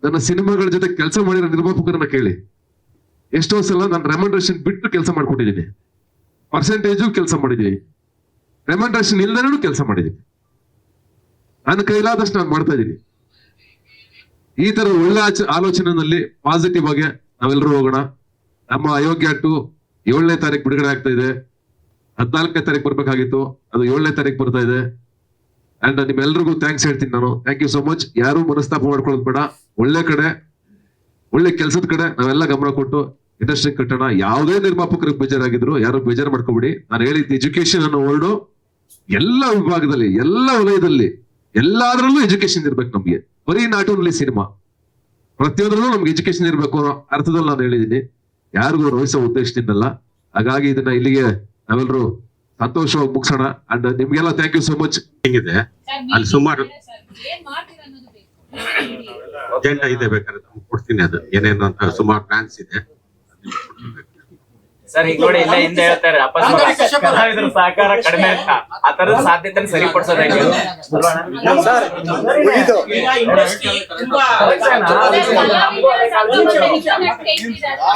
ನನ್ನ ಸಿನಿಮಾಗಳ ಜೊತೆ ಕೆಲಸ ಮಾಡಿರೋ ನಿರ್ಮಾಪಕರನ್ನ ಕೇಳಿ, ಎಷ್ಟೋ ಸಲ ನಾನು ರೆಮ್ಯುನರೇಷನ್ ಬಿಟ್ಟು ಕೆಲಸ ಮಾಡ್ಕೊಟ್ಟಿದ್ದೀನಿ, ಪರ್ಸೆಂಟೇಜು ಕೆಲಸ ಮಾಡಿದ್ದೀನಿ, ರೆಮ್ಯುನರೇಷನ್ ಇಲ್ದೇನೂ ಕೆಲಸ ಮಾಡಿದ್ದೀನಿ. ನನ್ನ ಕೈಲಾದಷ್ಟು ನಾನು ಮಾಡ್ತಾ ಇದ್ದೀನಿ. ಈ ತರ ಒಳ್ಳೆ ಆಲೋಚನೆಯಲ್ಲಿ ಪಾಸಿಟಿವ್ ಆಗಿ ನಾವೆಲ್ಲರೂ ಹೋಗೋಣ. ನಮ್ಮ ಅಯೋಗ್ಯ 2 7ನೇ ತಾರೀಕು ಬಿಡುಗಡೆ ಆಗ್ತಾ ಇದೆ. 14ನೇ ತಾರೀಕು ಬರ್ಬೇಕಾಗಿತ್ತು, ಅದು 7ನೇ ತಾರೀಕು ಬರ್ತಾ ಇದೆ. ಅಂಡ್ ನಿಮ್ಮೆಲ್ರಿಗೂ ಥ್ಯಾಂಕ್ಸ್ ಹೇಳ್ತೀನಿ ನಾನು. Thank you so much. ಯಾರು ಮನಸ್ತಾಪ ಮಾಡ್ಕೊಳ್ಳೋದು ಬೇಡ. ಒಳ್ಳೆ ಕಡೆ, ಒಳ್ಳೆ ಕೆಲಸದ ಕಡೆ ನಾವೆಲ್ಲ ಗಮನ ಕೊಟ್ಟು ಇಂಡಸ್ಟ್ರಿ ಕಟ್ಟೋಣ. ಯಾವುದೇ ನಿರ್ಮಾಪಕರಿಗೆ ಬೇಜಾರಾಗಿದ್ರು ಯಾರು ಬೇಜಾರು ಮಾಡ್ಕೊಬಿಡಿ. ನಾನು ಹೇಳಿದ್ದು ಎಜುಕೇಶನ್ ಅನ್ನೋ ವರ್ಡು ಎಲ್ಲ ವಿಭಾಗದಲ್ಲಿ, ಎಲ್ಲ ವಲಯದಲ್ಲಿ, ಎಲ್ಲಾದ್ರಲ್ಲೂ ಎಜುಕೇಶನ್ ಇರ್ಬೇಕು ನಮ್ಗೆ. ಬರೀ ನಾಟ್ ಓನ್ಲಿ ಸಿನಿಮಾ, ಪ್ರತಿಯೊಂದ್ರಲ್ಲೂ ನಮ್ಗೆ ಎಜುಕೇಶನ್ ಇರ್ಬೇಕು ಅನ್ನೋ ಅರ್ಥದಲ್ಲಿ ನಾನು ಹೇಳಿದ್ದೀನಿ, ಯಾರಿಗೂ ನೋಯಿಸೋ ಉದ್ದೇಶದಿಂದಲ್ಲ. ಹಾಗಾಗಿ ಇದನ್ನ ಇಲ್ಲಿಗೆ ನಾವೆಲ್ಲರೂ ಸಂತೋಷವಾಗಿ ಮುಗಿಸೋಣ. ಅಂಡ್ ನಿಮ್ಗೆಲ್ಲ ಥ್ಯಾಂಕ್ ಯು ಸೋ ಮಚ್. ಹೆಂಗಿದೆ ಅಲ್ಲಿ ಸುಮಾರು ಅಜೆಂಡಾ ಇದೆ, ಬೇಕಾದ್ರೆ ಕೊಡ್ತೀನಿ. ಅದು ಏನೇನು ಅಂತ ಸುಮಾರು ಪ್ಲಾನ್ಸ್ ಇದೆ ಸರ್. ಈಗ ನೋಡಿ, ಇಲ್ಲ ಹಿಂದೆ ಹೇಳ್ತಾರೆ ಕಲಾವಿದರ ಸಹಕಾರ ಕಡಿಮೆ ಅಂತ. ಆ ತರದ ಸಾಧ್ಯತೆ ಸರಿಪಡಿಸೋದು ಹೆಂಗೆ?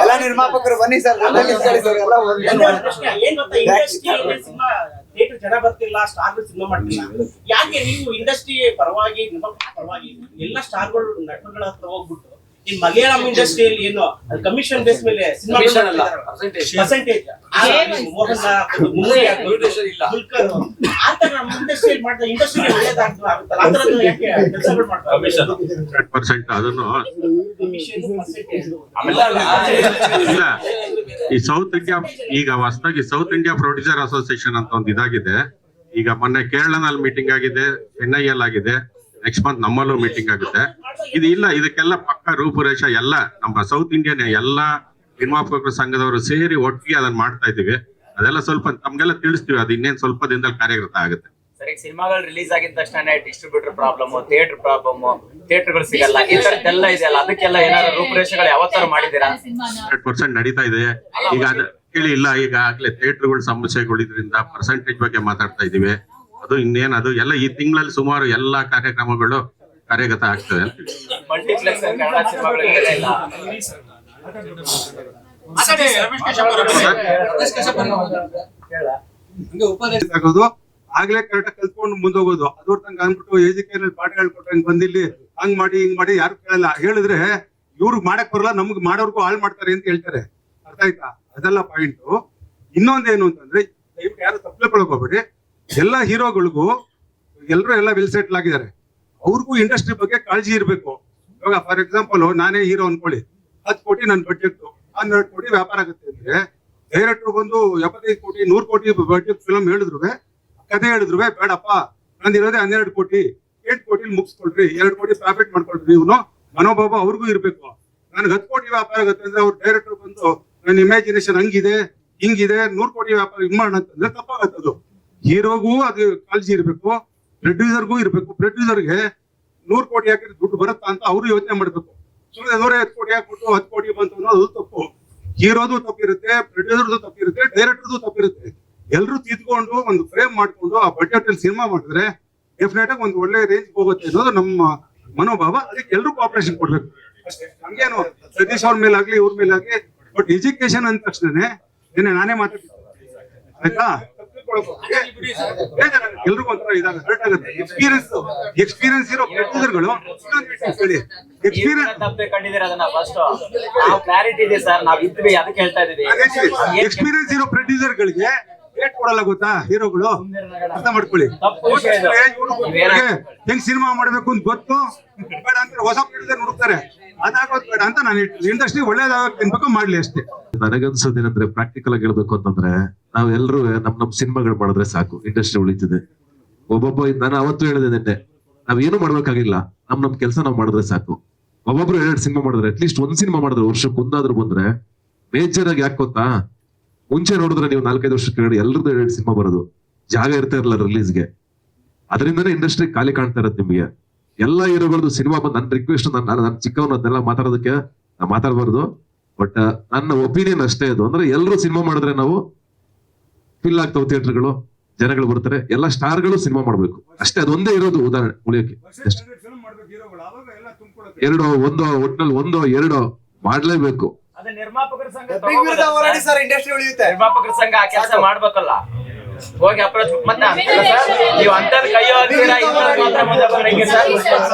ಎಲ್ಲ ನಿರ್ಮಾಪಕರು ಬನ್ನಿ ಸರ್, ಥಿಯೇಟರ್ ಜನ ಬರ್ತಿಲ್ಲ, ಸ್ಟಾರ್ಗಳು ಸಿನಿಮಾ ಮಾಡ್ತಿಲ್ಲ. ಯಾಕೆ ನೀವು ಇಂಡಸ್ಟ್ರಿ ಪರವಾಗಿ ನಿರ್ಮಾಪಕರ ಪರವಾಗಿ ಎಲ್ಲ ಸ್ಟಾರ್ಗಳು ನಟಗಳ ಹತ್ರ ಹೋಗ್ಬಿಟ್ಟು ಈ ಮಲಯಾಳಂ ಇಂಡಸ್ಟ್ರಿಯಲ್ಲಿ ಏನು ಕಮಿಷನ್ ಬೇಸ್ ಮೇಲೆ ಸಿನಿಮಾ ಪರ್ಸೆಂಟೇಜ್ ಮೋಹನ್ ದುಲ್ಕರ್ ಆತರ ನಮ್ಮ ಇಂಡಸ್ಟ್ರಿಯಲ್ಲಿ ಮಾಡಿದ ಇಂಡಸ್ಟ್ರಿಗೆ ಒಳ್ಳೇದಾಗ್ತಲ್ಲ, ಆ ತರದ ಯಾಕೆ ಕೆಲಸಗಳು ಮಾಡ್ತಾರೆ? 100% ಅದನ್ನು ಇಲ್ಲ. ಈ ಸೌತ್ ಇಂಡಿಯಾ ಈಗ ಹೊಸದಾಗಿ ಸೌತ್ ಇಂಡಿಯಾ ಪ್ರೊಡ್ಯೂಸರ್ ಅಸೋಸಿಯೇಷನ್ ಅಂತ ಒಂದು ಇದಾಗಿದೆ. ಈಗ ಮೊನ್ನೆ ಕೇರಳನಲ್ಲಿ ಮೀಟಿಂಗ್ ಆಗಿದೆ, ಚೆನ್ನೈಯಲ್ಲಿ ಆಗಿದೆ, ನೆಕ್ಸ್ಟ್ ಮಂತ್ ನಮ್ಮಲ್ಲೂ ಮೀಟಿಂಗ್ ಆಗುತ್ತೆ. ಇದು ಇಲ್ಲ, ಇದಕ್ಕೆಲ್ಲ ಪಕ್ಕ ರೂಪುರೇಷ ಎಲ್ಲ ನಮ್ಮ ಸೌತ್ ಇಂಡಿಯನ್ ಎಲ್ಲ ನಿರ್ಮಾಪಕರ ಸಂಘದವರು ಸೇರಿ ಒಟ್ಟಿಗೆ ಅದನ್ನ ಮಾಡ್ತಾ ಇದೀವಿ. ಅದೆಲ್ಲ ಸ್ವಲ್ಪ ತಮ್ಗೆಲ್ಲ ತಿಳಿಸ್ತೀವಿ, ಅದು ಇನ್ನೇನ್ ಸ್ವಲ್ಪ ದಿನದಲ್ಲಿ ಕಾರ್ಯಗತ ಆಗುತ್ತೆ. ಸರಿ, ಸಿನಿಮಾಗಳು ರಿಲೀಸ್ ಆಗಿದ ತಕ್ಷಣ ಡಿಸ್ಟ್ರಿಬ್ಯೂಟರ್ ಪ್ರಾಬ್ಲಮ್, ಥಿಯೇಟರ್ ಪ್ರಾಬ್ಲಮ್, ಥಿಯೇಟರ್ಗಳು ಸಿಗಲ್ಲ, ಈ ತರದ್ದೆಲ್ಲ ಇದೆಯಲ್ಲ, ಅದಕ್ಕೆಲ್ಲ ಏನಾದ್ರು ರೂಪುರೇಷೆಗಳು ಯಾವತ್ತಾರ ಮಾಡಿದೀರಾ? 100% ನಡೀತಾ ಇದೆ. ಈಗ ಹೇಳಿ ಇಲ್ಲ, ಈಗಾಗಲೇ ಥಿಯೇಟರ್ಗಳ ಸಮಸ್ಯೆಗಳು ಇದರಿಂದ ಪರ್ಸೆಂಟೇಜ್ ಬಗ್ಗೆ ಮಾತಾಡ್ತಾ ಇದೀವಿ. ಅದು ಇನ್ನೇನದು ಎಲ್ಲ ಈ ತಿಂಗಳಲ್ಲಿ ಸುಮಾರು ಎಲ್ಲಾ ಕಾರ್ಯಕ್ರಮಗಳು ಕಾರ್ಯಗತ ಆಗ್ತವೆ ಅಂತ. ಮಲ್ಟಿಪ್ಲೆಕ್ಸ್ ಕನ್ನಡ ಸಿನಿಮಾಗಳು ಇಲ್ಲ. ಆಗೋದು ಆಗ್ಲೇ ಕರೆಕ್ಟ್ ಕಲ್ತ್ಕೊಂಡು ಮುಂದೆ ಹೋಗೋದು. ಅದ್ರ ತನಕ ಅಂದ್ಬಿಟ್ಟು ಎಜುಕೇಶನ್ ಪಾಠ ಹೇಳ್ಕೊಟ್ಟು ಹಂಗ್ ಬಂದಿಲ್ಲಿ ಹಂಗ್ ಮಾಡಿ ಯಾರು ಕೇಳಲ್ಲ. ಹೇಳಿದ್ರೆ ಇವ್ರಿಗೆ ಮಾಡಕ್ ಬರಲ್ಲ, ನಮ್ಗೆ ಮಾಡೋರ್ಗು ಹಾಳು ಮಾಡ್ತಾರೆ ಅಂತ ಹೇಳ್ತಾರೆ. ಅರ್ಥ ಆಯ್ತಾ? ಅದೆಲ್ಲ ಪಾಯಿಂಟ್. ಇನ್ನೊಂದೇನು ಅಂತಂದ್ರೆ, ದಯವಿಟ್ಟು ಯಾರು ತಪ್ಪಳ್ಕೊಳಕ್ ಹೋಗ್ಬೇಡಿ. ಎಲ್ಲಾ ಹೀರೋಗಳಿಗೂ ಎಲ್ಲರೂ ಎಲ್ಲ ವೆಲ್ ಸೆಟ್ಲ್ ಆಗಿದ್ದಾರೆ. ಅವ್ರಿಗೂ ಇಂಡಸ್ಟ್ರಿ ಬಗ್ಗೆ ಕಾಳಜಿ ಇರ್ಬೇಕು. ಇವಾಗ ಫಾರ್ ಎಕ್ಸಾಂಪಲ್ ನಾನೇ ಹೀರೋ ಅನ್ಕೊಳ್ಳಿ, 10 ಕೋಟಿ ನನ್ ಬಡ್ಜೆಟ್, 12 ಕೋಟಿ ವ್ಯಾಪಾರ ಆಗುತ್ತೆ ಅಂದ್ರೆ ಡೈರೆಕ್ಟರ್ ಬಂದು 75 ಕೋಟಿ 100 ಕೋಟಿ ಬಡ್ಜೆಟ್ ಫಿಲಮ್ ಹೇಳಿದ್ರು, ಕಥೆ ಹೇಳಿದ್ರು, ಬೇಡಪ್ಪ ನಂದಿರೋದೇ 12 ಕೋಟಿ, 8 ಕೋಟಿ ಮುಗಿಸ್ಕೊಳ್ರಿ, 2 ಕೋಟಿ ಪ್ರಾಫಿಟ್ ಮಾಡ್ಕೊಳ್ರಿ. ಇವನು ಮನೋಭಾವ ಅವ್ರಿಗೂ ಇರ್ಬೇಕು. ನನ್ಗೆ 10 ಕೋಟಿ ವ್ಯಾಪಾರ ಆಗುತ್ತೆ ಅಂದ್ರೆ ಅವ್ರು ಡೈರೆಕ್ಟರ್ ಬಂದು ನನ್ನ ಇಮ್ಯಾಜಿನೇಷನ್ ಹಂಗಿದೆ ಹಿಂಗಿದೆ 100 ಕೋಟಿ ವ್ಯಾಪಾರ ಹಿಂಗ್ ಮಾಡೋಣ ಅಂತಂದ್ರೆ ತಪ್ಪಾಗತ್ತದು. ಹೀರೋಗೂ ಅದು ಕಾಳಜಿ ಇರ್ಬೇಕು, ಪ್ರೊಡ್ಯೂಸರ್ಗೂ ಇರ್ಬೇಕು. ಪ್ರೊಡ್ಯೂಸರ್ಗೆ 100 ಕೋಟಿ ಹಾಕಿದ್ರೆ ದುಡ್ಡು ಬರುತ್ತಾ ಅಂತ ಅವರು ಯೋಚನೆ ಮಾಡ್ಬೇಕು. ಸುಮ್ಮನೆ 150 ಕೋಟಿ ಹಾಕ್ಬಿಟ್ಟು 10 ಕೋಟಿ ಬಂತು ಅನ್ನೋದು ತಪ್ಪು. ಹೀರೋದು ತಪ್ಪಿರುತ್ತೆ, ಪ್ರೊಡ್ಯೂಸರ್ದು ತಪ್ಪಿರುತ್ತೆ, ಡೈರೆಕ್ಟರ್ದು ತಪ್ಪಿರುತ್ತೆ. ಎಲ್ರು ತಿದ್ಕೊಂಡು ಒಂದು ಫ್ರೇಮ್ ಮಾಡ್ಕೊಂಡು ಆ ಬಡ್ಜೆಟ್ ಅಲ್ಲಿ ಸಿನಿಮಾ ಮಾಡಿದ್ರೆ ಡೆಫಿನೆಟ್ ಆಗಿ ಒಂದು ಒಳ್ಳೆ ರೇಂಜ್ ಹೋಗುತ್ತೆ ಅನ್ನೋದು ನಮ್ಮ ಮನೋಭಾವ. ಅದಕ್ಕೆ ಎಲ್ರು ಕೋಆಪರೇಷನ್ ಕೊಡ್ಬೇಕು ಅಷ್ಟೇ. ನಮ್ಗೇನು ಸತೀಶ್ ಅವ್ರ ಮೇಲಾಗ್ಲಿ ಇವ್ರ ಮೇಲಾಗ್ಲಿ, ಬಟ್ ಎಜುಕೇಶನ್ ಅಂದ ತಕ್ಷಣನೇ ನಾನೇ ಮಾತಾಡ್ತೀನಿ ಆಯ್ತಾ. ಎಲ್ರಿಗೂ ಒಂಥರ ಇದಾಗ ಹರ್ಟ್ ಆಗುತ್ತೆ. ಎಕ್ಸ್ಪೀರಿಯನ್ಸ್ ಇರೋ ಪ್ರೊಡ್ಯೂಸರ್ಗಳು ಎಕ್ಸ್ಪೀರಿಯನ್ಸ್ ಇರೋ ಪ್ರೊಡ್ಯೂಸರ್ಗಳಿಗೆ ರೇಟ್ ಕೊಡಲ್ಲ ಗೊತ್ತಾ ಹೀರೋಗಳು. ಅರ್ಥ ಮಾಡ್ಕೊಳ್ಳಿ. ಹೆಂಗ್ ಸಿನಿಮಾ ಮಾಡ್ಬೇಕು ಅಂತ ಗೊತ್ತು, ಬೇಡ ಅಂತ ಹೊಸ ಪ್ರೊಡ್ಯೂಸರ್ ಹುಡುಕ್ತಾರೆ. ಅದಾಗೋದ್ ಬೇಡ ಅಂತ ನಾನು ಇಂಡಸ್ಟ್ರಿ ಒಳ್ಳೇದಾಗಕ್ಕೆ ತಿನ್ಬೇಕು ಮಾಡ್ಲಿ ಅಷ್ಟೇ. ನನಗನ್ಸೋದೇನಂದ್ರೆ ಪ್ರಾಕ್ಟಿಕಲ್ ಆಗಿ ಹೇಳ್ಬೇಕು ಅಂತಂದ್ರೆ ನಾವ್ ಎಲ್ರು ನಮ್ ಸಿನಿಮಾಗಳು ಮಾಡಿದ್ರೆ ಸಾಕು, ಇಂಡಸ್ಟ್ರಿ ಉಳಿತಿದೆ. ಒಬ್ಬೊಬ್ಬ ನಾನು ಅವತ್ತು ಹೇಳಿದೆ ನಿನ್ನೆ, ನಾವೇನು ಮಾಡ್ಬೇಕಾಗಿಲ್ಲ, ನಮ್ ಕೆಲಸ ನಾವ್ ಮಾಡಿದ್ರೆ ಸಾಕು. ಒಬ್ಬೊಬ್ರು 2 ಸಿನಿಮಾ ಮಾಡಿದ್ರೆ ಅಟ್ಲೀಸ್ಟ್ 1 ಸಿನಿಮಾ ಮಾಡಿದ್ರೆ ವರ್ಷಕ್ಕೆ ಒಂದಾದ್ರೂ ಬಂದ್ರೆ ಮೇಜರ್ ಆಗಿ ಯಾಕೆ ಗೊತ್ತಾ, ಮುಂಚೆ ನೋಡಿದ್ರೆ ನೀವು 4-5 ವರ್ಷಕ್ಕೆ ಎಲ್ಲರದ್ದು 2 ಸಿನಿಮಾ ಬರೋದು, ಜಾಗ ಇರ್ತಾ ಇರಲ್ಲ ರಿಲೀಸ್ಗೆ. ಅದರಿಂದನೇ ಇಂಡಸ್ಟ್ರಿ ಖಾಲಿ ಕಾಣ್ತಾ ಇರತ್ತೆ ನಿಮ್ಗೆ. ಎಲ್ಲಾ ಹೀರೋಗಳದ್ದು ಸಿನಿಮಾ ಬಂದು ನನ್ನ ರಿಕ್ವೆಸ್ಟ್, ನನ್ನ ಚಿಕ್ಕವನ್ನದನ್ನೆಲ್ಲ ಮಾತಾಡೋದಕ್ಕೆ ನಾ ಮಾತಾಡಬಾರ್ದು, ಬಟ್ ನನ್ನ ಒಪಿನಿಯನ್ ಅಷ್ಟೇ ಇದು. ಅಂದ್ರೆ ಎಲ್ಲರೂ ಸಿನಿಮಾ ಮಾಡಿದ್ರೆ ನಾವು ಫಿಲ್ ಆಗ್ತಾವ ಥಿಯೇಟರ್ಗಳು, ಜನಗಳು ಬರ್ತಾರೆ, ಎಲ್ಲ ಸ್ಟಾರ್ಗಳು ಸಿನಿಮಾ ಮಾಡ್ಬೇಕು ಅಷ್ಟೇ. ಅದೊಂದೇ ಇರೋದು ಉದಾಹರಣೆ ಉಳಿಯೋಕೆ. ಒಟ್ನಲ್ಲಿ 1-2 ಮಾಡ್ಲೇಬೇಕು. ನಿರ್ಮಾಪಕರ ಸಂಘ ಇಂಡಸ್ಟ್ರಿ ಉಳಿಯುತ್ತೆ. ನಿರ್ಮಾಪಕರ ಸಂಘ ಆ ಕೆಲಸ ಮಾಡ್ಬೇಕಲ್ಲ, ಹೋಗಿ ಅಪ್ರೋಚ್. ಮತ್ತೆ ನೀವು ಅಂತದ್ ಕೈ ಹೋಗ್ತೀರಾ, ಇನ್ನೊಂದು ಮಾತ್ರ ಮುಂದೆ ಬರಂಗೆ ಸರ್.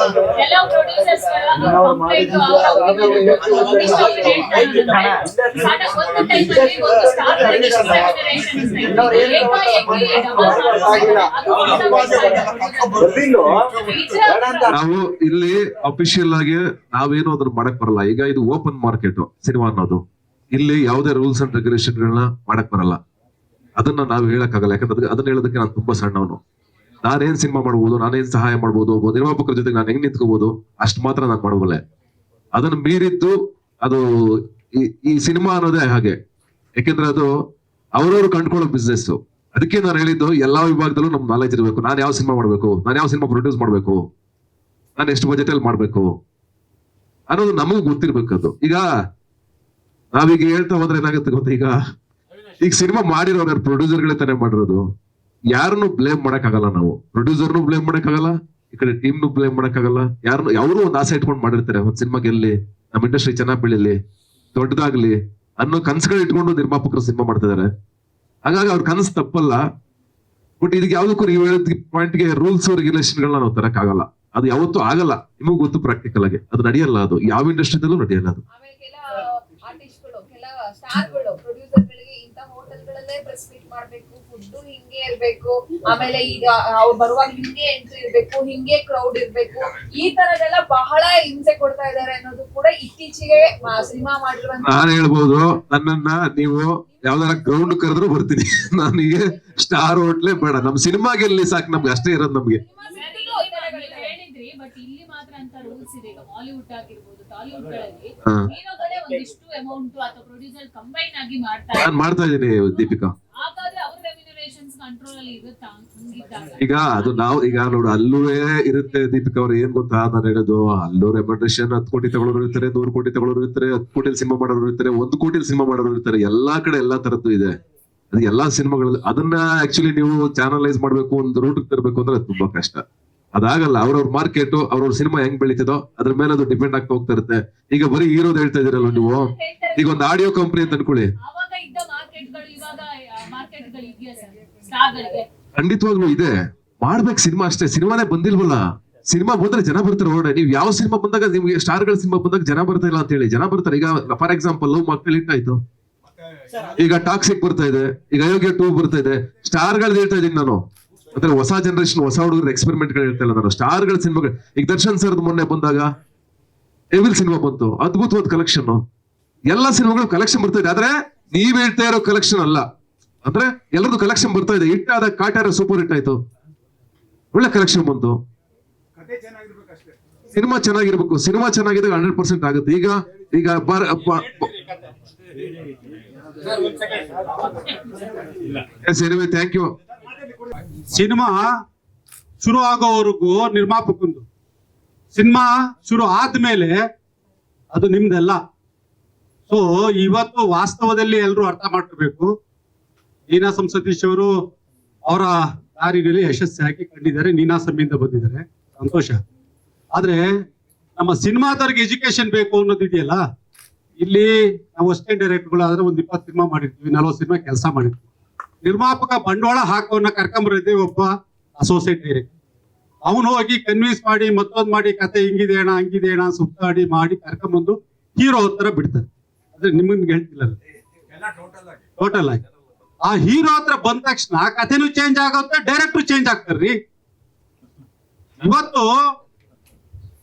ಎಲ್ಲ ಪ್ರೊಡ್ಯೂಸರ್ಸ್ ನಾವು ಇಲ್ಲಿ ಅಫಿಷಿಯಲ್ ಆಗಿ ನಾವೇನು ಅದನ್ನ ಮಾಡಕ್ ಬರಲ್ಲ. ಈಗ ಇದು ಓಪನ್ ಮಾರ್ಕೆಟ್ ಸಿನಿಮಾ ಅನ್ನೋದು, ಇಲ್ಲಿ ಯಾವುದೇ ರೂಲ್ಸ್ ಅಂಡ್ ರೆಗ್ಯುಲೇಷನ್ ಗಳನ್ನ ಮಾಡಕ್ ಬರಲ್ಲ. ಅದನ್ನ ನಾವು ಹೇಳಕ್ಕಾಗಲ್ಲ, ಯಾಕಂದ್ರೆ ಅದನ್ನ ಹೇಳೋದಕ್ಕೆ ನಾನು ತುಂಬಾ ಸಣ್ಣವನು. ನಾನೇನ್ ಸಿನಿಮಾ ಮಾಡ್ಬೋದು, ನಾನೇನ್ ಸಹಾಯ ಮಾಡ್ಬೋದು, ನಿರ್ಮಾಪಕರ ಜೊತೆಗೆ ನಾನು ಹೆಂಗ್ ನಿಂತ್ಕೋಬಹುದು ಅಷ್ಟು ಮಾತ್ರ ನಾನು ಮಾಡಬಲ್ಲೆ. ಅದನ್ನ ಮೀರಿದ್ದು ಅದು ಈ ಸಿನಿಮಾ ಅನ್ನೋದೇ ಹಾಗೆ, ಯಾಕೆಂದ್ರೆ ಅದು ಅವ್ರವ್ರು ಕಂಡ್ಕೊಳ್ಳೋ ಬಿಸ್ನೆಸ್. ಅದಕ್ಕೆ ನಾನು ಹೇಳಿದ್ದು ಎಲ್ಲಾ ವಿಭಾಗದಲ್ಲೂ ನಮ್ ನಾಲೆಜ್ ಇರಬೇಕು. ನಾನು ಯಾವ ಸಿನಿಮಾ ಮಾಡ್ಬೇಕು, ನಾನು ಯಾವ ಸಿನಿಮಾ ಪ್ರೊಡ್ಯೂಸ್ ಮಾಡ್ಬೇಕು, ನಾನು ಎಷ್ಟು ಬಜೆಟ್ ಅಲ್ಲಿ ಮಾಡ್ಬೇಕು ಅನ್ನೋದು ನಮಗೂ ಗೊತ್ತಿರ್ಬೇಕು. ಅದು ಈಗ ನಾವೀಗ ಹೇಳ್ತಾ ಹೋದ್ರೆ ಏನಾಗುತ್ತೆ ಗೊತ್ತಾ, ಈಗ ಸಿನಿಮಾ ಮಾಡಿರೋರು ಪ್ರೊಡ್ಯೂಸರ್ಗಳೇ ತಾನೇ ಮಾಡಿರೋದು. ಯಾರನ್ನು ಬ್ಲೇಮ್ ಮಾಡಕ್ ಆಗಲ್ಲ ನಾವು. ಪ್ರೊಡ್ಯೂಸರ್ನು ಬ್ಲೇಮ್ ಮಾಡಕ್ ಆಗಲ್ಲ, ಈ ಕಡೆ ಟೀಮ್ನು ಬ್ಲೇಮ್ ಮಾಡಕ್ ಆಗಲ್ಲ. ಅವರು ಒಂದು ಆಸೆ ಇಟ್ಕೊಂಡು ಮಾಡಿರ್ತಾರೆ, ಒಂದ್ ಸಿನಿಮಾ ಗೆಲ್ಲಿ, ನಮ್ಮ ಇಂಡಸ್ಟ್ರಿ ಚೆನ್ನಾಗಿ ಬೆಳಿಲಿ, ದೊಡ್ಡದಾಗ್ಲಿ ಅನ್ನೋ ಕನ್ಸುಗಳು ಇಟ್ಕೊಂಡು ನಿರ್ಮಾಪಕರು ಸಿನಿಮಾ ಮಾಡ್ತಿದ್ದಾರೆ. ಹಾಗಾಗಿ ಅವ್ರ ಕನಸು ತಪ್ಪಲ್ಲ, ಬಟ್ ಇದಕ್ಕೆ ಯಾವ್ದಕ್ಕೂ ನೀವು ಹೇಳಿದ ಪಾಯಿಂಟ್ಗೆ ರೂಲ್ಸ್ ರೆಗ್ಯುಲೇಷನ್ಗಳನ್ನ ನಾವು ತರಕ್ಕಾಗಲ್ಲ. ಅದು ಯಾವತ್ತೂ ಆಗಲ್ಲ, ನಿಮಗ್ ಗೊತ್ತು ಪ್ರಾಕ್ಟಿಕಲ್ ಆಗಿ ಅದು ನಡೆಯಲ್ಲ. ಅದು ಯಾವ ಇಂಡಸ್ಟ್ರಿದಲ್ಲೂ ನಡೆಯಲ್ಲ ಅದು. ಆಮೇಲೆ ಕೆಲ ಆರ್ಟಿಸ್ಟ್ಗಳು, ಕೆಲ ಸ್ಟಾರ್ಗಳು, ಪ್ರೊಡ್ಯೂಸರ್ಗಳಿಗೆ ಇಂತ ಹೋಟೆಲ್ಗಳಲ್ಲೇ ಪ್ರೆಸ್ ಮೀಟ್ ಮಾಡ್ಬೇಕು, ಫುಡ್ ಹಿಂಗೆ ಇರ್ಬೇಕು, ಆಮೇಲೆ ಈಗ ಅವ್ರು ಬರುವಾಗ ಹಿಂಗೆ ಎಂಟ್ರಿ ಇರ್ಬೇಕು, ಹಿಂಗೆ ಕ್ರೌಡ್ ಇರ್ಬೇಕು, ಈ ತರದೆಲ್ಲ ಬಹಳ ಹಿಂಸೆ ಕೊಡ್ತಾ ಇದಾರೆ ಅನ್ನೋದು ಕೂಡ ಇತ್ತೀಚೆಗೆ ಸಿನಿಮಾ ಮಾಡಿರುವಂತ. ನಾನು ಹೇಳ್ಬೋದು, ನನ್ನನ್ನ ನೀವು ಯಾವ್ದಾರ ಗ್ರೌಂಡ್ ಕರೆದ್ರು ಬರ್ತೀನಿ. ನನಗೆ ಸ್ಟಾರ್ ಹೋಟ್ಲೇ ಬೇಡ, ನಮ್ ಸಿನಿಮಾಗೆ ಎಲ್ಲಿ ಸಾಕು, ನಮ್ಗೆ ಅಷ್ಟೇ ಇರೋದು ನಮ್ಗೆ. ಹೇಳಿದ್ರಿ, ಬಟ್ ಇಲ್ಲಿ ಮಾತ್ರ ಅಂತ ರೂಲ್ಸ್ ಇದೆ. ಈಗ ಬಾಲಿವುಡ್ ಆಗಿರ್ಬೋದು, ಟಾಲಿವುಡ್ ಗಳಲ್ಲಿ ಹಾ. ಹೀರೋಗಳೇ ಒಂದಿಷ್ಟು ಅಮೌಂಟ್ ಅಥವಾ ಪ್ರೊಡ್ಯೂಸರ್ ಕಂಬೈನ್ ಆಗಿ ಮಾಡ್ತಾರೆ. ನಾನ್ ಮಾಡ್ತಾ ಇದ್ದೀನಿ ದೀಪಿಕಾ. ಹಾಗಾದ್ರೆ ಅವ್ರ ರೆಮ್ಯುನರೇಷನ್ಸ್ ಕಂಟ್ರೋಲ್ ಅಲ್ಲಿ ಇರುತ್ತಾ ಹಂಗಿದ್ದಾಗ? ಈಗ ಅದು ನಾವು ಈಗ ನೋಡು ಅಲ್ಲೂ ಇರುತ್ತೆ ದೀಪಿಕಾ ಅವ್ರು. ಏನ್ ಗೊತ್ತಾ ನಾನು ಹೇಳೋದು, ಅಲ್ಲೂ ರೆಮ್ಯುನರೇಷನ್ 10 ಕೋಟಿ ತಗೊಳ್ಳೋರು ಇರ್ತಾರೆ, 100 ಕೋಟಿ ತಗೊಳ್ಳೋರು ಇರ್ತಾರೆ, 10 ಕೋಟಿ ಸಿನಿಮಾ ಮಾಡೋರು ಇರ್ತಾರೆ, 1 ಕೋಟಿ ಸಿನಿಮಾ ಮಾಡೋರು ಇರ್ತಾರೆ. ಎಲ್ಲಾ ಕಡೆ ಎಲ್ಲಾ ತರದ್ದು ಇದೆ. ಅದು ಎಲ್ಲಾ ಸಿನಿಮಾಗಳಲ್ಲಿ ಅದನ್ನ ಆಕ್ಚುಲಿ ನೀವು ಚಾನಲೈಸ್ ಮಾಡ್ಬೇಕು, ಒಂದು ರೂಟ್ ತರಬೇಕು ಅಂದ್ರೆ ಅದು ತುಂಬಾ ಕಷ್ಟ. ಅದಾಗಲ್ಲ. ಅವ್ರವ್ರ ಮಾರ್ಕೆಟ್, ಅವ್ರವ್ರ ಸಿನಿಮಾ ಹೆಂಗ್ ಬೆಳೀತದೋ ಅದ್ರ ಮೇಲೆ ಅದು ಡಿಪೆಂಡ್ ಆಗ್ತಾ ಹೋಗ್ತಾ ಇರುತ್ತೆ. ಈಗ ಬರೀ ಹೀರೋದ್ ಹೇಳ್ತಾ ಇದೀರಲ್ಲ ನೀವು. ಈಗ ಒಂದು ಆಡಿಯೋ ಕಂಪನಿ ಅಂತ ಅನ್ಕೊಳ್ಳಿ, ಆವಾಗ ಇದ್ದ ಮಾರ್ಕೆಟ್ಗಳು ಇವಾಗ ಮಾರ್ಕೆಟ್ಗಳು ಇದೆಯಾ ಸರ್ ಸ್ಟಾರ್ಗಳಿಗೆ? ಖಂಡಿತವಾಗ್ಲೂ ಇದೆ. ಮಾಡ್ಬೇಕು ಸಿನಿಮಾ, ಅಷ್ಟೇ. ಸಿನಿಮಾನೇ ಬಂದಿಲ್ವಲ್ಲ. ಸಿನಿಮಾ ಬಂದ್ರೆ ಜನ ಬರ್ತಾರೆ ಹೊರಡೆ. ನೀವು ಯಾವ ಸಿನಿಮಾ ಬಂದಾಗ, ನಿಮ್ಗೆ ಸ್ಟಾರ್ಗಳ ಸಿನಿಮಾ ಬಂದಾಗ ಜನ ಬರ್ತಾ ಇಲ್ಲ ಅಂತ ಹೇಳಿ, ಜನ ಬರ್ತಾರೆ. ಈಗ ಫಾರ್ ಎಕ್ಸಾಂಪಲ್ ಲವ್ ಮಕ್ಕಳು ಹಿಟ್ ಆಯ್ತು, ಈಗ ಟಾಕ್ಸಿಕ್ ಬರ್ತಾ ಇದೆ, ಈಗ ಅಯೋಗ್ಯ 2 ಬರ್ತಾ ಇದೆ. ಸ್ಟಾರ್ಗಳು ಹೇಳ್ತಾ ಇದೀನಿ ನಾನು, ಅಂದ್ರೆ ಹೊಸ ಜನರೇಷನ್, ಹೊಸ ಹುಡುಗರ ಎಕ್ಸ್ಪೆರಿಮೆಂಟ್ ಗಳು ಹೇಳ್ತಾ ಇಲ್ಲ ನಾನು. ಸ್ಟಾರ್ಗಳ ಸಿನಿಮಾಗಳು, ಈಗ ದರ್ಶನ್ ಸರ್ದ್ ಮೊನ್ನೆ ಬಂದಾಗ ಎವಿಲ್ ಸಿನಿಮಾ ಬಂತು, ಅದ್ಭುತವಾದ ಕಲೆಕ್ಷನ್. ಎಲ್ಲಾ ಸಿನಿಮಾಗಳು ಕಲೆಕ್ಷನ್ ಬರ್ತಾ ಇದೆ. ಆದ್ರೆ ನೀವ್ ಹೇಳ್ತಾ ಇರೋ ಕಲೆಕ್ಷನ್ ಅಲ್ಲ, ಅಂದ್ರೆ ಎಲ್ಲರದು ಕಲೆಕ್ಷನ್ ಬರ್ತಾ ಇದೆ. ಹಿಟ್ ಆದ ಕಾಟಾರ ಸೂಪರ್ ಹಿಟ್ ಆಯ್ತು, ಒಳ್ಳೆ ಕಲೆಕ್ಷನ್ ಬಂತು. ಸಿನಿಮಾ ಚೆನ್ನಾಗಿರ್ಬೇಕು. ಸಿನಿಮಾ ಚೆನ್ನಾಗಿದ್ದಾಗ 100% ಆಗುತ್ತೆ. ಈಗ ಥ್ಯಾಂಕ್ ಯು. ಸಿನಿಮಾ ಶುರು ಆಗೋವರೆಗೂ ನಿರ್ಮಾಪಕಂದು, ಸಿನಿಮಾ ಶುರು ಆದ್ಮೇಲೆ ಅದು ನಿಮ್ದೆಲ್ಲ. ಸೊ ಇವತ್ತು ವಾಸ್ತವದಲ್ಲಿ ಎಲ್ಲರೂ ಅರ್ಥ ಮಾಡ್ಕೋಬೇಕು. ನೀನಾಸಂ ಸತೀಶ್ ಅವರು ಅವರ ದಾರಿನಲ್ಲಿ ಯಶಸ್ವಿಯಾಗಿ ಕಂಡಿದ್ದಾರೆ, ನೀನಾಸಂಯಿಂದ ಬಂದಿದ್ದಾರೆ, ಸಂತೋಷ. ಆದ್ರೆ ನಮ್ಮ ಸಿನಿಮಾದವ್ರಿಗೆ ಎಜುಕೇಶನ್ ಬೇಕು ಅನ್ನೋದಿದೆಯಲ್ಲ, ಇಲ್ಲಿ ನಾವು ಅಸಿಸ್ಟೆಂಟ್ ಡೈರೆಕ್ಟರ್ಗಳು ಆದ್ರೆ ಒಂದು 20 ಸಿನಿಮಾ ಮಾಡಿರ್ತೀವಿ, 40 ಸಿನಿಮಾ ಕೆಲಸ ಮಾಡಿರ್ತೀವಿ. ನಿರ್ಮಾಪಕ ಬಂಡವಾಳ ಹಾಕೋನ್ನ ಕರ್ಕೊಂಬರಿದ್ದೆ ಒಬ್ಬ ಅಸೋಸಿಯೇಟ್ ಡೈರೆಕ್ಟರ್. ಅವನು ಹೋಗಿ ಕನ್ವಿನ್ಸ್ ಮಾಡಿ, ಮತ್ತೊಂದು ಮಾಡಿ, ಕತೆ ಹಿಂಗಿದೆ ಅಣ್ಣ ಹಂಗಿದೆ ಅಣ್ಣ ಸುತ್ತಾಡಿ ಮಾಡಿ ಕರ್ಕೊಂಬಂದು ಹೀರೋ ಹತ್ರ ಬಿಡ್ತಾರೆ. ಅಂದ್ರೆ ನಿಮ್ಗೆ ಹೇಳ್ತಿಲ್ಲ, ಟೋಟಲ್ ಆಗಿ ಆ ಹೀರೋ ಹತ್ರ ಬಂದ ತಕ್ಷಣ ಕಥೆನೂ ಚೇಂಜ್ ಆಗುತ್ತೆ, ಡೈರೆಕ್ಟರ್ ಚೇಂಜ್ ಆಗ್ತಾರ್ರಿ. ಇವತ್ತು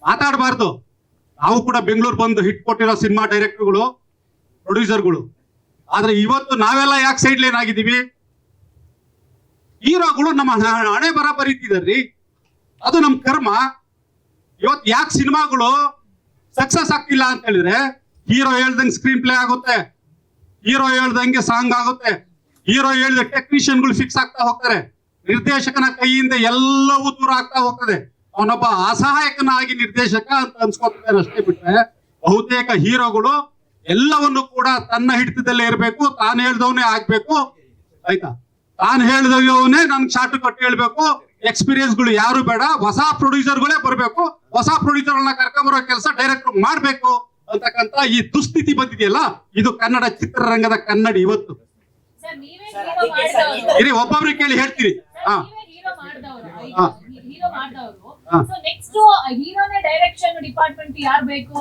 ಮಾತಾಡಬಾರ್ದು. ನಾವು ಕೂಡ ಬೆಂಗಳೂರು ಬಂದು ಹಿಟ್ ಕೊಟ್ಟಿರೋ ಸಿನಿಮಾ ಡೈರೆಕ್ಟರ್ಗಳು, ಪ್ರೊಡ್ಯೂಸರ್ಗಳು. ಆದ್ರೆ ಇವತ್ತು ನಾವೆಲ್ಲ ಯಾಕೆ ಸೈಡ್ ಲೈನ್ ಆಗಿದ್ದೀವಿ? ಹೀರೋಗಳು ನಮ್ಮ ಹಣೆ ಬರ ಬರೀತಿದಾರ್ರಿ, ಅದು ನಮ್ ಕರ್ಮ. ಇವತ್ತು ಯಾಕೆ ಸಿನಿಮಾಗಳು ಸಕ್ಸಸ್ ಆಗ್ತಿಲ್ಲ ಅಂತ ಹೇಳಿದ್ರೆ, ಹೀರೋ ಹೇಳ್ದಂಗೆ ಸ್ಕ್ರೀನ್ ಪ್ಲೇ ಆಗುತ್ತೆ, ಹೀರೋ ಹೇಳ್ದಂಗೆ ಸಾಂಗ್ ಆಗುತ್ತೆ, ಹೀರೋ ಹೇಳಿದ ಟೆಕ್ನಿಷಿಯನ್ಗಳು ಫಿಕ್ಸ್ ಆಗ್ತಾ ಹೋಗ್ತಾರೆ, ನಿರ್ದೇಶಕನ ಕೈಯಿಂದ ಎಲ್ಲವೂ ದೂರ ಆಗ್ತಾ ಹೋಗ್ತದೆ. ಅವನೊಬ್ಬ ಅಸಹಾಯಕನಾಗಿ ನಿರ್ದೇಶಕ ಅಂತ ಅನ್ಸ್ಕೊತಾರೆ ಅಷ್ಟೇ. ಬಿಟ್ರೆ ಬಹುತೇಕ ಹೀರೋಗಳು ಎಲ್ಲವನ್ನು ಕೂಡ ತನ್ನ ಹಿಡಿತದಲ್ಲೇ ಇರಬೇಕು, ತಾನು ಹೇಳ್ದವನೇ ಆಗ್ಬೇಕು. ಆಯ್ತಾ? ತಾನು ಹೇಳ್ದವನೇ ನನ್ಗೆ ಶಾರ್ಟ್ ಕಟ್ ಹೇಳ್ಬೇಕು. ಎಕ್ಸ್ಪೀರಿಯನ್ಸ್ ಗಳು ಯಾರು ಬೇಡ, ಹೊಸ ಪ್ರೊಡ್ಯೂಸರ್ಗಳೇ ಬರ್ಬೇಕು, ಹೊಸ ಪ್ರೊಡ್ಯೂಸರ್ಗಳನ್ನ ಕರ್ಕೊಂಬರೋ ಕೆಲಸ ಡೈರೆಕ್ಟರ್ ಮಾಡ್ಬೇಕು ಅಂತಕ್ಕಂತ ಈ ದುಸ್ಥಿತಿ ಬಂದಿದೆಯಲ್ಲ, ಇದು ಕನ್ನಡ ಚಿತ್ರರಂಗದ ಕನ್ನಡಿ ಇವತ್ತು. ಸರ್ ನೀವೇ ಹೀರೋ ಮಾಡಿದವರು, ಇರಿ ಒಬ್ಬೊಬ್ರಿಗೆ ಕೇಳಿ ಹೇಳ್ತೀರಿ. ನೀವೇ ಹೀರೋ ಮಾಡಿದವರು. ಸೊ ನೆಕ್ಸ್ಟ್ ಹೀರೋನೇ ಡೈರೆಕ್ಷನ್ ಡಿಪಾರ್ಟ್ಮೆಂಟ್ ಯಾರು ಬೇಕು,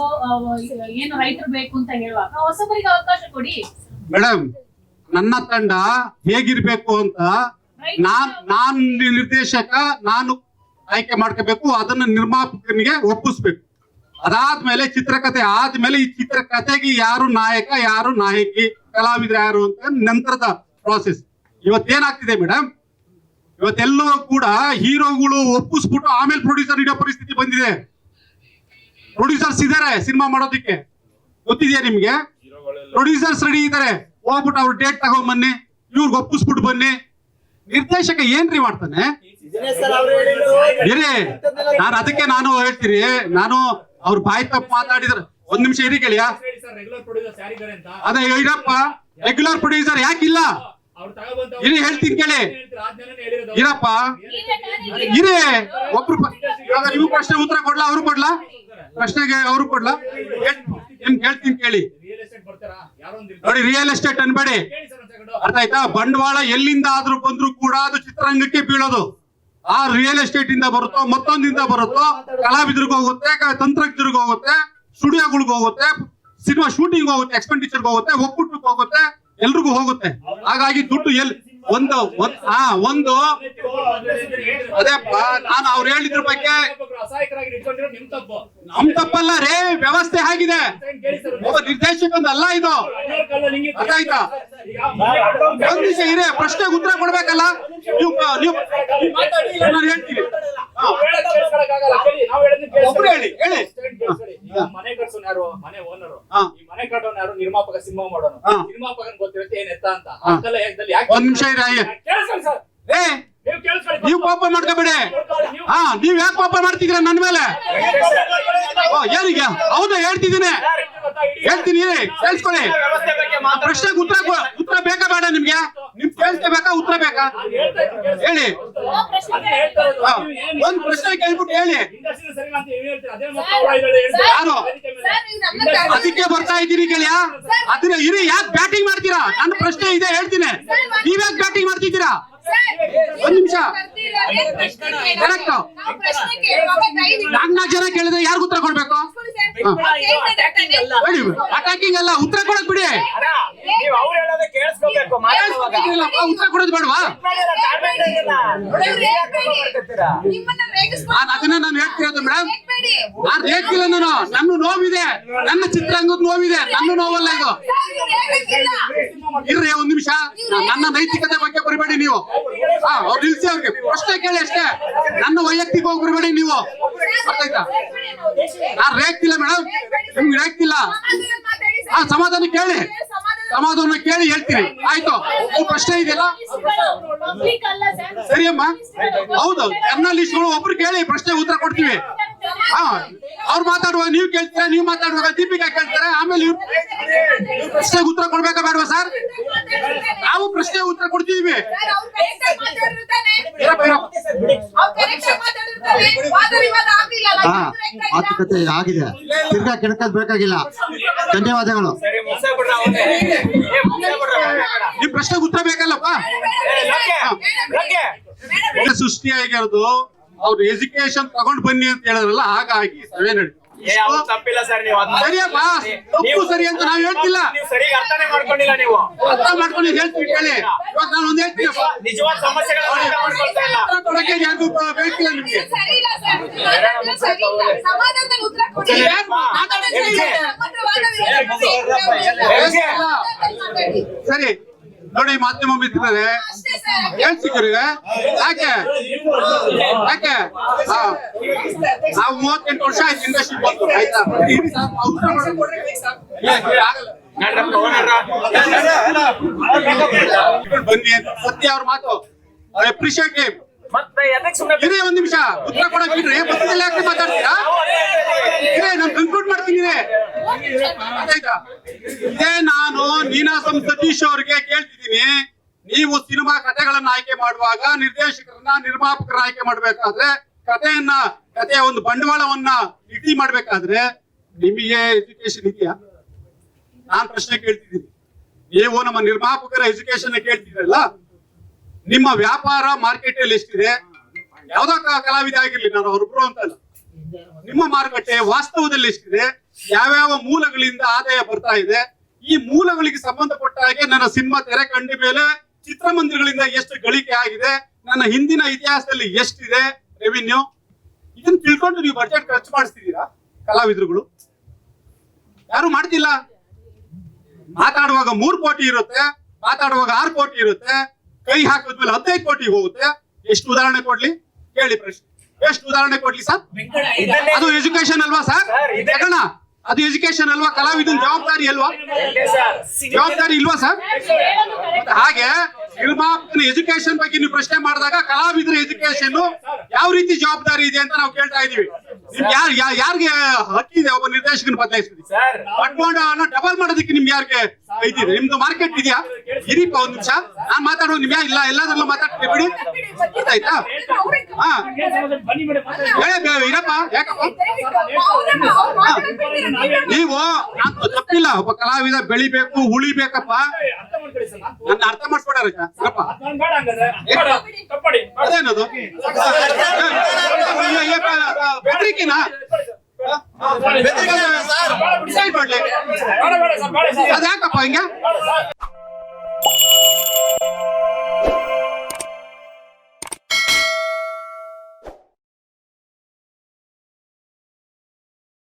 ಏನು ರೈತರು ಬೇಕು ಅಂತ ಹೇಳುವಾಗ ಹೊಸಬರಿಗೆ ಅವಕಾಶ ಕೊಡಿ. ಮೇಡಮ್, ನನ್ನ ತಂಡ ಹೇಗಿರ್ಬೇಕು ಅಂತ ನಾನ್ ನಿರ್ದೇಶಕ, ನಾನು ಆಯ್ಕೆ ಮಾಡ್ಕೋಬೇಕು, ಅದನ್ನ ನಿರ್ಮಾಪಕನಿಗೆ ಒಪ್ಪಿಸ್ಬೇಕು. ಅದಾದ್ಮೇಲೆ ಚಿತ್ರಕಥೆ ಆದ್ಮೇಲೆ ಈ ಚಿತ್ರಕಥೆಗೆ ಯಾರು ನಾಯಕ, ಯಾರು ನಾಯಕಿ, ಕಲಾವಿದ್ರು ಯಾರು ಅಂತ ನಂತರದ ಪ್ರಾಸೆಸ್. ಇವತ್ತೇನಾಗ್ತಿದೆ ಮೇಡಮ್, ಇವತ್ತೆಲ್ಲವೂ ಕೂಡ ಹೀರೋಗಳು ಒಪ್ಪಿಸ್ಬಿಟ್ಟು ಆಮೇಲೆ ಪ್ರೊಡ್ಯೂಸರ್ ಇಡೋ ಪರಿಸ್ಥಿತಿ ಬಂದಿದೆ. ಪ್ರೊಡ್ಯೂಸರ್ಸ್ ಇದಾರೆ ಸಿನಿಮಾ ಮಾಡೋದಕ್ಕೆ, ಗೊತ್ತಿದೆಯಾ ನಿಮ್ಗೆ? ಪ್ರೊಡ್ಯೂಸರ್ಸ್ ರೆಡಿ ಇದಾರೆ, ಹೋಗ್ಬಿಟ್ಟು ಅವ್ರ ಡೇಟ್ ತಗೊಂಡ್ ಬನ್ನಿ, ಇವ್ರಿಗೆ ಒಪ್ಪಿಸ್ಬಿಟ್ಟು ಬನ್ನಿ. ನಿರ್ದೇಶಕ ಏನ್ರಿ ಮಾಡ್ತಾನೆ? ಇರಿ, ನಾನು ಹೇಳ್ತೀರಿ, ನಾನು ಅವ್ರ ಬಾಯಿ ತಪ್ಪು ಮಾತಾಡಿದ್ರೆ ಒಂದ್ ನಿಮಿಷ ಇರಿ ಕೇಳಿಯಾ. ಅದೇ ಇರಪ್ಪ, ರೆಗ್ಯುಲರ್ ಪ್ರೊಡ್ಯೂಸರ್ ಯಾಕಿಲ್ಲ ಇರಿ ಹೇಳ್ತೀನಿ ಕೇಳಿ. ಇರಪ್ಪ ಇರಿ, ಒಬ್ರು ನೀವು ಪ್ರಶ್ನೆ ಉತ್ತರ ಕೊಡ್ಲಾ, ಅವ್ರು ಕೊಡ್ಲಾ? ಪ್ರಶ್ನೆಗೆ ಅವ್ರು ಕೊಡ್ಲಾ? ನಿಮ್ಗೆ ಹೇಳ್ತೀನಿ ಕೇಳಿ. ನೋಡಿ, ರಿಯಲ್ ಎಸ್ಟೇಟ್ ಅನ್ಬೇಡಿ, ಅರ್ಥ ಆಯ್ತಾ? ಬಂಡವಾಳ ಎಲ್ಲಿಂದ ಆದ್ರೂ ಬಂದ್ರು ಕೂಡ ಅದು ಚಿತ್ರರಂಗಕ್ಕೆ ಬೀಳೋದು. ಆ ರಿಯಲ್ ಎಸ್ಟೇಟ್ ಇಂದ ಬರುತ್ತೋ, ಮತ್ತೊಂದಿಂದ ಬರುತ್ತೋ, ಕಲಾವಿದರಿಗೆ ಹೋಗುತ್ತೆ, ತಂತ್ರಜ್ಞರಿಗೆ ಹೋಗುತ್ತೆ, ಸ್ಟುಡಿಯೋಗಳಿಗೆ ಹೋಗುತ್ತೆ, ಸಿನಿಮಾ ಶೂಟಿಂಗ್ ಹೋಗುತ್ತೆ, ಎಕ್ಸ್ಪೆಂಡಿಚರ್ ಹೋಗುತ್ತೆ, ಒಕ್ಕೂಟಕ್ಕೆ ಹೋಗುತ್ತೆ, ಎಲ್ರಿಗೂ ಹೋಗುತ್ತೆ. ಹಾಗಾಗಿ ದುಡ್ಡು ಒಂದು ಅದೇಪ್ಪ, ನಾನು ಅವ್ರು ಹೇಳಿದ್ರ ಬಗ್ಗೆ ನಮ್ ತಪ್ಪಲ್ಲ ರೇ, ವ್ಯವಸ್ಥೆ ಆಗಿದೆ. ಒಬ್ಬ ನಿರ್ದೇಶಕಂದಲ್ಲ ಇದು, ಅರ್ಥ ಆಯ್ತಾ? ಒಂದ್ ದಿವಸ ಇರೇ, ಪ್ರಶ್ನೆಗೆ ಉತ್ತರ ಕೊಡ್ಬೇಕಲ್ಲ ನೀವು. ನಾನು ಹೇಳ್ತೀನಿ, ಒಬ್ರು ಹೇಳಿ. ಮನೆ ಕಟ್ಸೋನ್ ಯಾರು? ಮನೆ ಓನರ್. ಈ ಮನೆ ಕಟ್ಟೋನ್ ಯಾರು? ನಿರ್ಮಾಪಕ. ಸಿನಿಮಾ ಮಾಡೋನು ನಿರ್ಮಾಪಕನ್ ಗೊತ್ತಿರುತ್ತೆ ಏನ್ ಎತ್ತ ಅಂತ. ಒಂದ್ ನಿಮಿಷ ಇರ. ಏ, ನೀವು ಪಾಪ ಮಾಡ್ಕೋಬೇಡಿ. ನೀವ್ ಯಾಕೆ ಪಾಪ ಮಾಡ್ತಿದ್ರ ನನ್ ಮೇಲೆ? ಏನಿಗೆ? ಹೌದಾ, ಹೇಳ್ತಿದ್ದೀನಿ, ಕೇಳಿಸ್ಕೊಳ್ಳಿ. ಪ್ರಶ್ನೆಗೆ ಉತ್ತರ ಬೇಕಾ ಬೇಡ ನಿಮ್ಗೆ? ನಿಮ್ ಕೇಳಿಸ್ಬೇಕಾ, ಉತ್ತರ ಬೇಕಾ? ಹೇಳಿ. ಒಂದ್ ಪ್ರಶ್ನೆ ಕೇಳ್ಬಿಟ್ಟು ಹೇಳಿ. ಯಾರು? ಅದಕ್ಕೆ ಬರ್ತಾ ಇದ್ದೀನಿ ಕೇಳಿಯಾ? ಅದನ್ನ ಇರಿ, ಯಾಕೆ ಬ್ಯಾಟಿಂಗ್ ಮಾಡ್ತೀರಾ? ನನ್ನ ಪ್ರಶ್ನೆ ಇದೆ, ಹೇಳ್ತೀನಿ. ನೀವ್ ಯಾಕೆ ಬ್ಯಾಟಿಂಗ್ ಮಾಡ್ತಿದ್ದೀರಾ? ಒಂದ್ ನಿಮಿಷ. ನಾಲ್ಕು ಜನ ಕೇಳಿದ್ರೆ ಯಾರಿಗೂ ಉತ್ತರ ಕೊಡ್ಬೇಕು? ಅಟ್ಯಾಕಿಂಗ್ ಅಲ್ಲ, ಉತ್ತರ ಕೊಡಕ್ ಬಿಡಿ. ಉತ್ತರ ಕೊಡೋದು ಬೇಡವಾ? ಅದನ್ನ ನಾನು ಹೇಳ್ತಿರೋದು ಮೇಡಮ್. ನಾನು ರೇಗ್ತಿಲ್ಲ, ನನ್ನ ನೋವಿದೆ, ನನ್ನ ಚಿತ್ರರಂಗದ ನೋವಿದೆ, ನನ್ನ ನೋವಲ್ಲ ಇದು. ಇರ್ರಿ ಒಂದ್ ನಿಮಿಷ, ನನ್ನ ನೈತಿಕತೆ ಬಗ್ಗೆ ಬರಬೇಡಿ ನೀವು. ಅವ್ರು ನಿಲ್ಸಿ, ಅವ್ರಿಗೆ ಪ್ರಶ್ನೆ ಕೇಳಿ ಅಷ್ಟೇ, ನನ್ನ ವೈಯಕ್ತಿಕ ಹೋಗಿ ಬರಬೇಡಿ ನೀವು. ಅರ್ಥ ಆಯ್ತಾ? ನಾನು ರೇಗ್ತಿಲ್ಲ ಮೇಡಮ್, ನಿಮ್ಗೆ ರೇಗ್ತಿಲ್ಲ. ಸಮಾಧಾನ ಕೇಳಿ, ಸಮಾಧಾನ ಕೇಳಿ ಹೇಳ್ತೀನಿ. ಆಯ್ತು, ಪ್ರಶ್ನೆ ಇದೆಯಲ್ಲ, ಸರಿಯಮ್ಮ? ಹೌದು, ಜರ್ನಲಿಸ್ಟ್ಗಳು ಒಬ್ರು ಕೇಳಿ, ಪ್ರಶ್ನೆ ಉತ್ತರ ಕೊಡ್ತೀವಿ. ಅವ್ರು ಮಾತಾಡುವಾಗ ನೀವು ಕೇಳ್ತೀರಾ, ನೀವು ಮಾತಾಡುವಾಗ ದೀಪಿಕಾ ಕೇಳ್ತಾರೆ, ಆಮೇಲೆ ಪ್ರಶ್ನೆಗೆ ಉತ್ತರ ಕೊಡ್ಬೇಕಾ ಬೇಡವಾ ಸರ್? ನಾವು ಪ್ರಶ್ನೆ ಉತ್ತರ ಕೊಡ್ತಿದೀವಿ. ಮಾತುಕತೆ ಆಗಿದೆ, ತಿರ್ಗಾ ಕೆಣಕದ್ ಬೇಕಾಗಿಲ್ಲ. ಧನ್ಯವಾದಗಳು. ನಿಮ್ ಪ್ರಶ್ನೆಗೆ ಉತ್ತರ ಬೇಕಲ್ಲಪ್ಪ. ಸೃಷ್ಟಿಯಾಗಿರೋದು ಅವ್ರು ಎಜುಕೇಶನ್ ತಗೊಂಡ್ ಬನ್ನಿ ಅಂತ ಹೇಳಿದ್ರಲ್ಲ, ಹಾಗಾಗಿ ಸಭೆ ನಡೀತು. ತಪ್ಪಿಲ್ಲ ಸರ್, ನೀವು ಸರಿಯಪ್ಪ, ತಪ್ಪು ಸರಿ ಅಂತ ನಾವ್ ಹೇಳ್ತಿಲ್ಲ. ಸರಿಯಾಗಿ ಅರ್ಥನೇ ಮಾಡ್ಕೊಂಡಿಲ್ಲ. ನೀವು ಅರ್ಥ ಮಾಡ್ಕೊಂಡು ಹೇಳ್ತೀವಿ ಕೇಳಿ. ಇವಾಗ ನಾನು ಒಂದ್ ಹೇಳ್ತೀನಿ, ನಿಜವಾದ ಸಮಸ್ಯೆಗಳನ್ನ ಯಾರಿಗೂ ಬೇಕಿಲ್ಲ ನಿಮ್ಗೆ. ಸರಿ ನೋಡಿ, ಮಾಧ್ಯಮ ಮಿತ್ರರೇ, ಹೇಳ್ತಿದ್ದೀರಿ ಯಾಕೆ ನಾವು 38 ವರ್ಷ ಆಯ್ತು ಇಂಡಸ್ಟ್ರಿ ಬಂದು, ಆಯ್ತಾ? ಬನ್ನಿ ಅಂತ ಸತ್ಯ ಅವ್ರ ಮಾತು. ಅಪ್ರಿಶಿಯೇಟ್. ಮತ್ತೆ ಇರೇ ಒಂದ್ ನಿಮಿಷ, ಉತ್ತರ ಕೊಡಕ್ ಬಿಡ್ರಿ. ಮಧ್ಯದಲ್ಲಿ ಯಾಕೆ ಮಾತಾಡ್ತೀರಾ? ನಾನು ಕನ್ಕ್ಲೂಡ್ ಮಾಡ್ತೀನಿ. ಇದೇ ನಾನು ನೀನಾಸಂ ಸತೀಶ್ ಅವ್ರಿಗೆ ಕೇಳ್ತಿದ್ದೀನಿ, ನೀವು ಸಿನಿಮಾ ಕಥೆಗಳನ್ನ ಆಯ್ಕೆ ಮಾಡುವಾಗ ನಿರ್ದೇಶಕರನ್ನ, ನಿರ್ಮಾಪಕರನ್ನ ಆಯ್ಕೆ ಮಾಡ್ಬೇಕಾದ್ರೆ, ಕಥೆಯ ಒಂದು ಬಂಡವಾಳವನ್ನ ನಿಗದಿ ಮಾಡ್ಬೇಕಾದ್ರೆ ನಿಮಗೆ ಎಜುಕೇಶನ್ ಇದೆಯಾ? ನಾನ್ ಪ್ರಶ್ನೆ ಕೇಳ್ತಿದ್ದೀನಿ. ನೀವು ನಮ್ಮ ನಿರ್ಮಾಪಕರ ಎಜುಕೇಶನ್ ಕೇಳ್ತಿದ್ರಲ್ಲ, ನಿಮ್ಮ ವ್ಯಾಪಾರ ಮಾರ್ಕೆಟ್ ಅಲ್ಲಿ ಎಷ್ಟಿದೆ? ಯಾವ್ದೋ ಕಲಾವಿದ ಆಗಿರ್ಲಿ, ನಾನು ಅವ್ರೊಬ್ರು ಅಂತ ಅಲ್ಲ, ನಿಮ್ಮ ಮಾರುಕಟ್ಟೆ ವಾಸ್ತವದಲ್ಲಿ ಎಷ್ಟಿದೆ? ಯಾವ್ಯಾವ ಮೂಲಗಳಿಂದ ಆದಾಯ ಬರ್ತಾ ಇದೆ? ಈ ಮೂಲಗಳಿಗೆ ಸಂಬಂಧಪಟ್ಟ ಹಾಗೆ ನನ್ನ ಸಿನಿಮಾ ತೆರೆ ಕಂಡ ಮೇಲೆ ಚಿತ್ರಮಂದಿರಗಳಿಂದ ಎಷ್ಟು ಗಳಿಕೆ ಆಗಿದೆ, ನನ್ನ ಹಿಂದಿನ ಇತಿಹಾಸದಲ್ಲಿ ಎಷ್ಟಿದೆ ರೆವಿನ್ಯೂ, ಇದನ್ನ ತಿಳ್ಕೊಂಡು ನೀವು ಬಜೆಟ್ ಖರ್ಚು ಮಾಡಿಸ್ತಿದ್ದೀರಾ? ಕಲಾವಿದರುಗಳು ಯಾರು ಮಾಡ್ತಿಲ್ಲ. ಮಾತಾಡುವಾಗ 3 ಕೋಟಿ ಇರುತ್ತೆ, ಮಾತಾಡುವಾಗ 6 ಕೋಟಿ ಇರುತ್ತೆ, ಕೈ ಹಾಕಿದ್ಮೇಲೆ 15 ಕೋಟಿ ಹೋಗುತ್ತೆ. ಎಷ್ಟು ಉದಾಹರಣೆ ಕೊಡ್ಲಿ ಕೇಳಿ? ಪ್ರಶ್ನೆ ಎಷ್ಟು ಉದಾಹರಣೆ ಕೊಡ್ಲಿ ಸರ್? ಅದು ಎಜುಕೇಶನ್ ಅಲ್ವಾ ಸರ್? ಅದು ಎಜುಕೇಶನ್ ಅಲ್ವಾ? ಕಲಾವಿದನ ಜವಾಬ್ದಾರಿ ಅಲ್ವಾ? ಜವಾಬ್ದಾರಿ ಇಲ್ವಾ ಸರ್? ಹಾಗೆ ನಿರ್ಮಾಪಕನ ಎಜುಕೇಶನ್ ಬಗ್ಗೆ ನೀವು ಪ್ರಶ್ನೆ ಮಾಡಿದಾಗ ಕಲಾವಿದರ ಎಜುಕೇಶನ್ ಯಾವ ರೀತಿ ಜವಾಬ್ದಾರಿ ಇದೆ ಅಂತ ನಾವು ಕೇಳ್ತಾ ಇದೀವಿ. ಯಾರಿಗೆ ಹಕ್ಕಿದೆ ಒಬ್ಬ ನಿರ್ದೇಶಕನ ಬದಲಾಯಿಸ್ತೀವಿ? ಬಂಡವಾಳವನ್ನ ಡಬಲ್ ಮಾಡೋದಕ್ಕೆ ನಿಮ್ಗೆ ಯಾರಿಗೆ ಐತಿದೆ? ನಿಮ್ದು ಮಾರ್ಕೆಟ್ ಇದೆಯಾ? ಇರಿಪ್ಪ ಒಂದ್ ನಿಮಿಷ, ನಾನ್ ಮಾತಾಡೋದು ನಿಮ್ಗೆ ಇಲ್ಲ, ಎಲ್ಲಾದ್ರಲ್ಲೂ ಮಾತಾಡ್ತೀವಿ ಬಿಡಿ. ಆಯ್ತಾ? ಹಾ ಇರಪ್ಪ, ಯಾಕಪ್ಪ ನೀವು? ತಪ್ಪಿಲ್ಲ, ಒಬ್ಬ ಕಲಾವಿದ ಬೆಳಿಬೇಕು, ಉಳಿಬೇಕಪ್ಪ. ಹೇಳ್ಕೊಳ್ಳಿ ಸರ್. ನನ್ನ ಅರ್ಥ ಮಾಡಿಸ್ಕೊಡಾರ ಸ್ವಲ್ಪ ಅದ್ ನನ್ಗ್ ಬೇಡ ಹಂಗಾದ್ರೆ. ಬೇಡ, ತಪ್ಪಾಡಿ. ಅದೇನದು ಪತ್ರಿಕೆನಾ ಡಿಸೈಡ್ ಮಾಡ್ಲಿ ಬೇಡ ಸರ್, ಬೇಡ ಸರ್. ಅದ್ಯಾಕಪ್ಪ ಹಿಂಗೆ ಬೇಡ ಸರ್.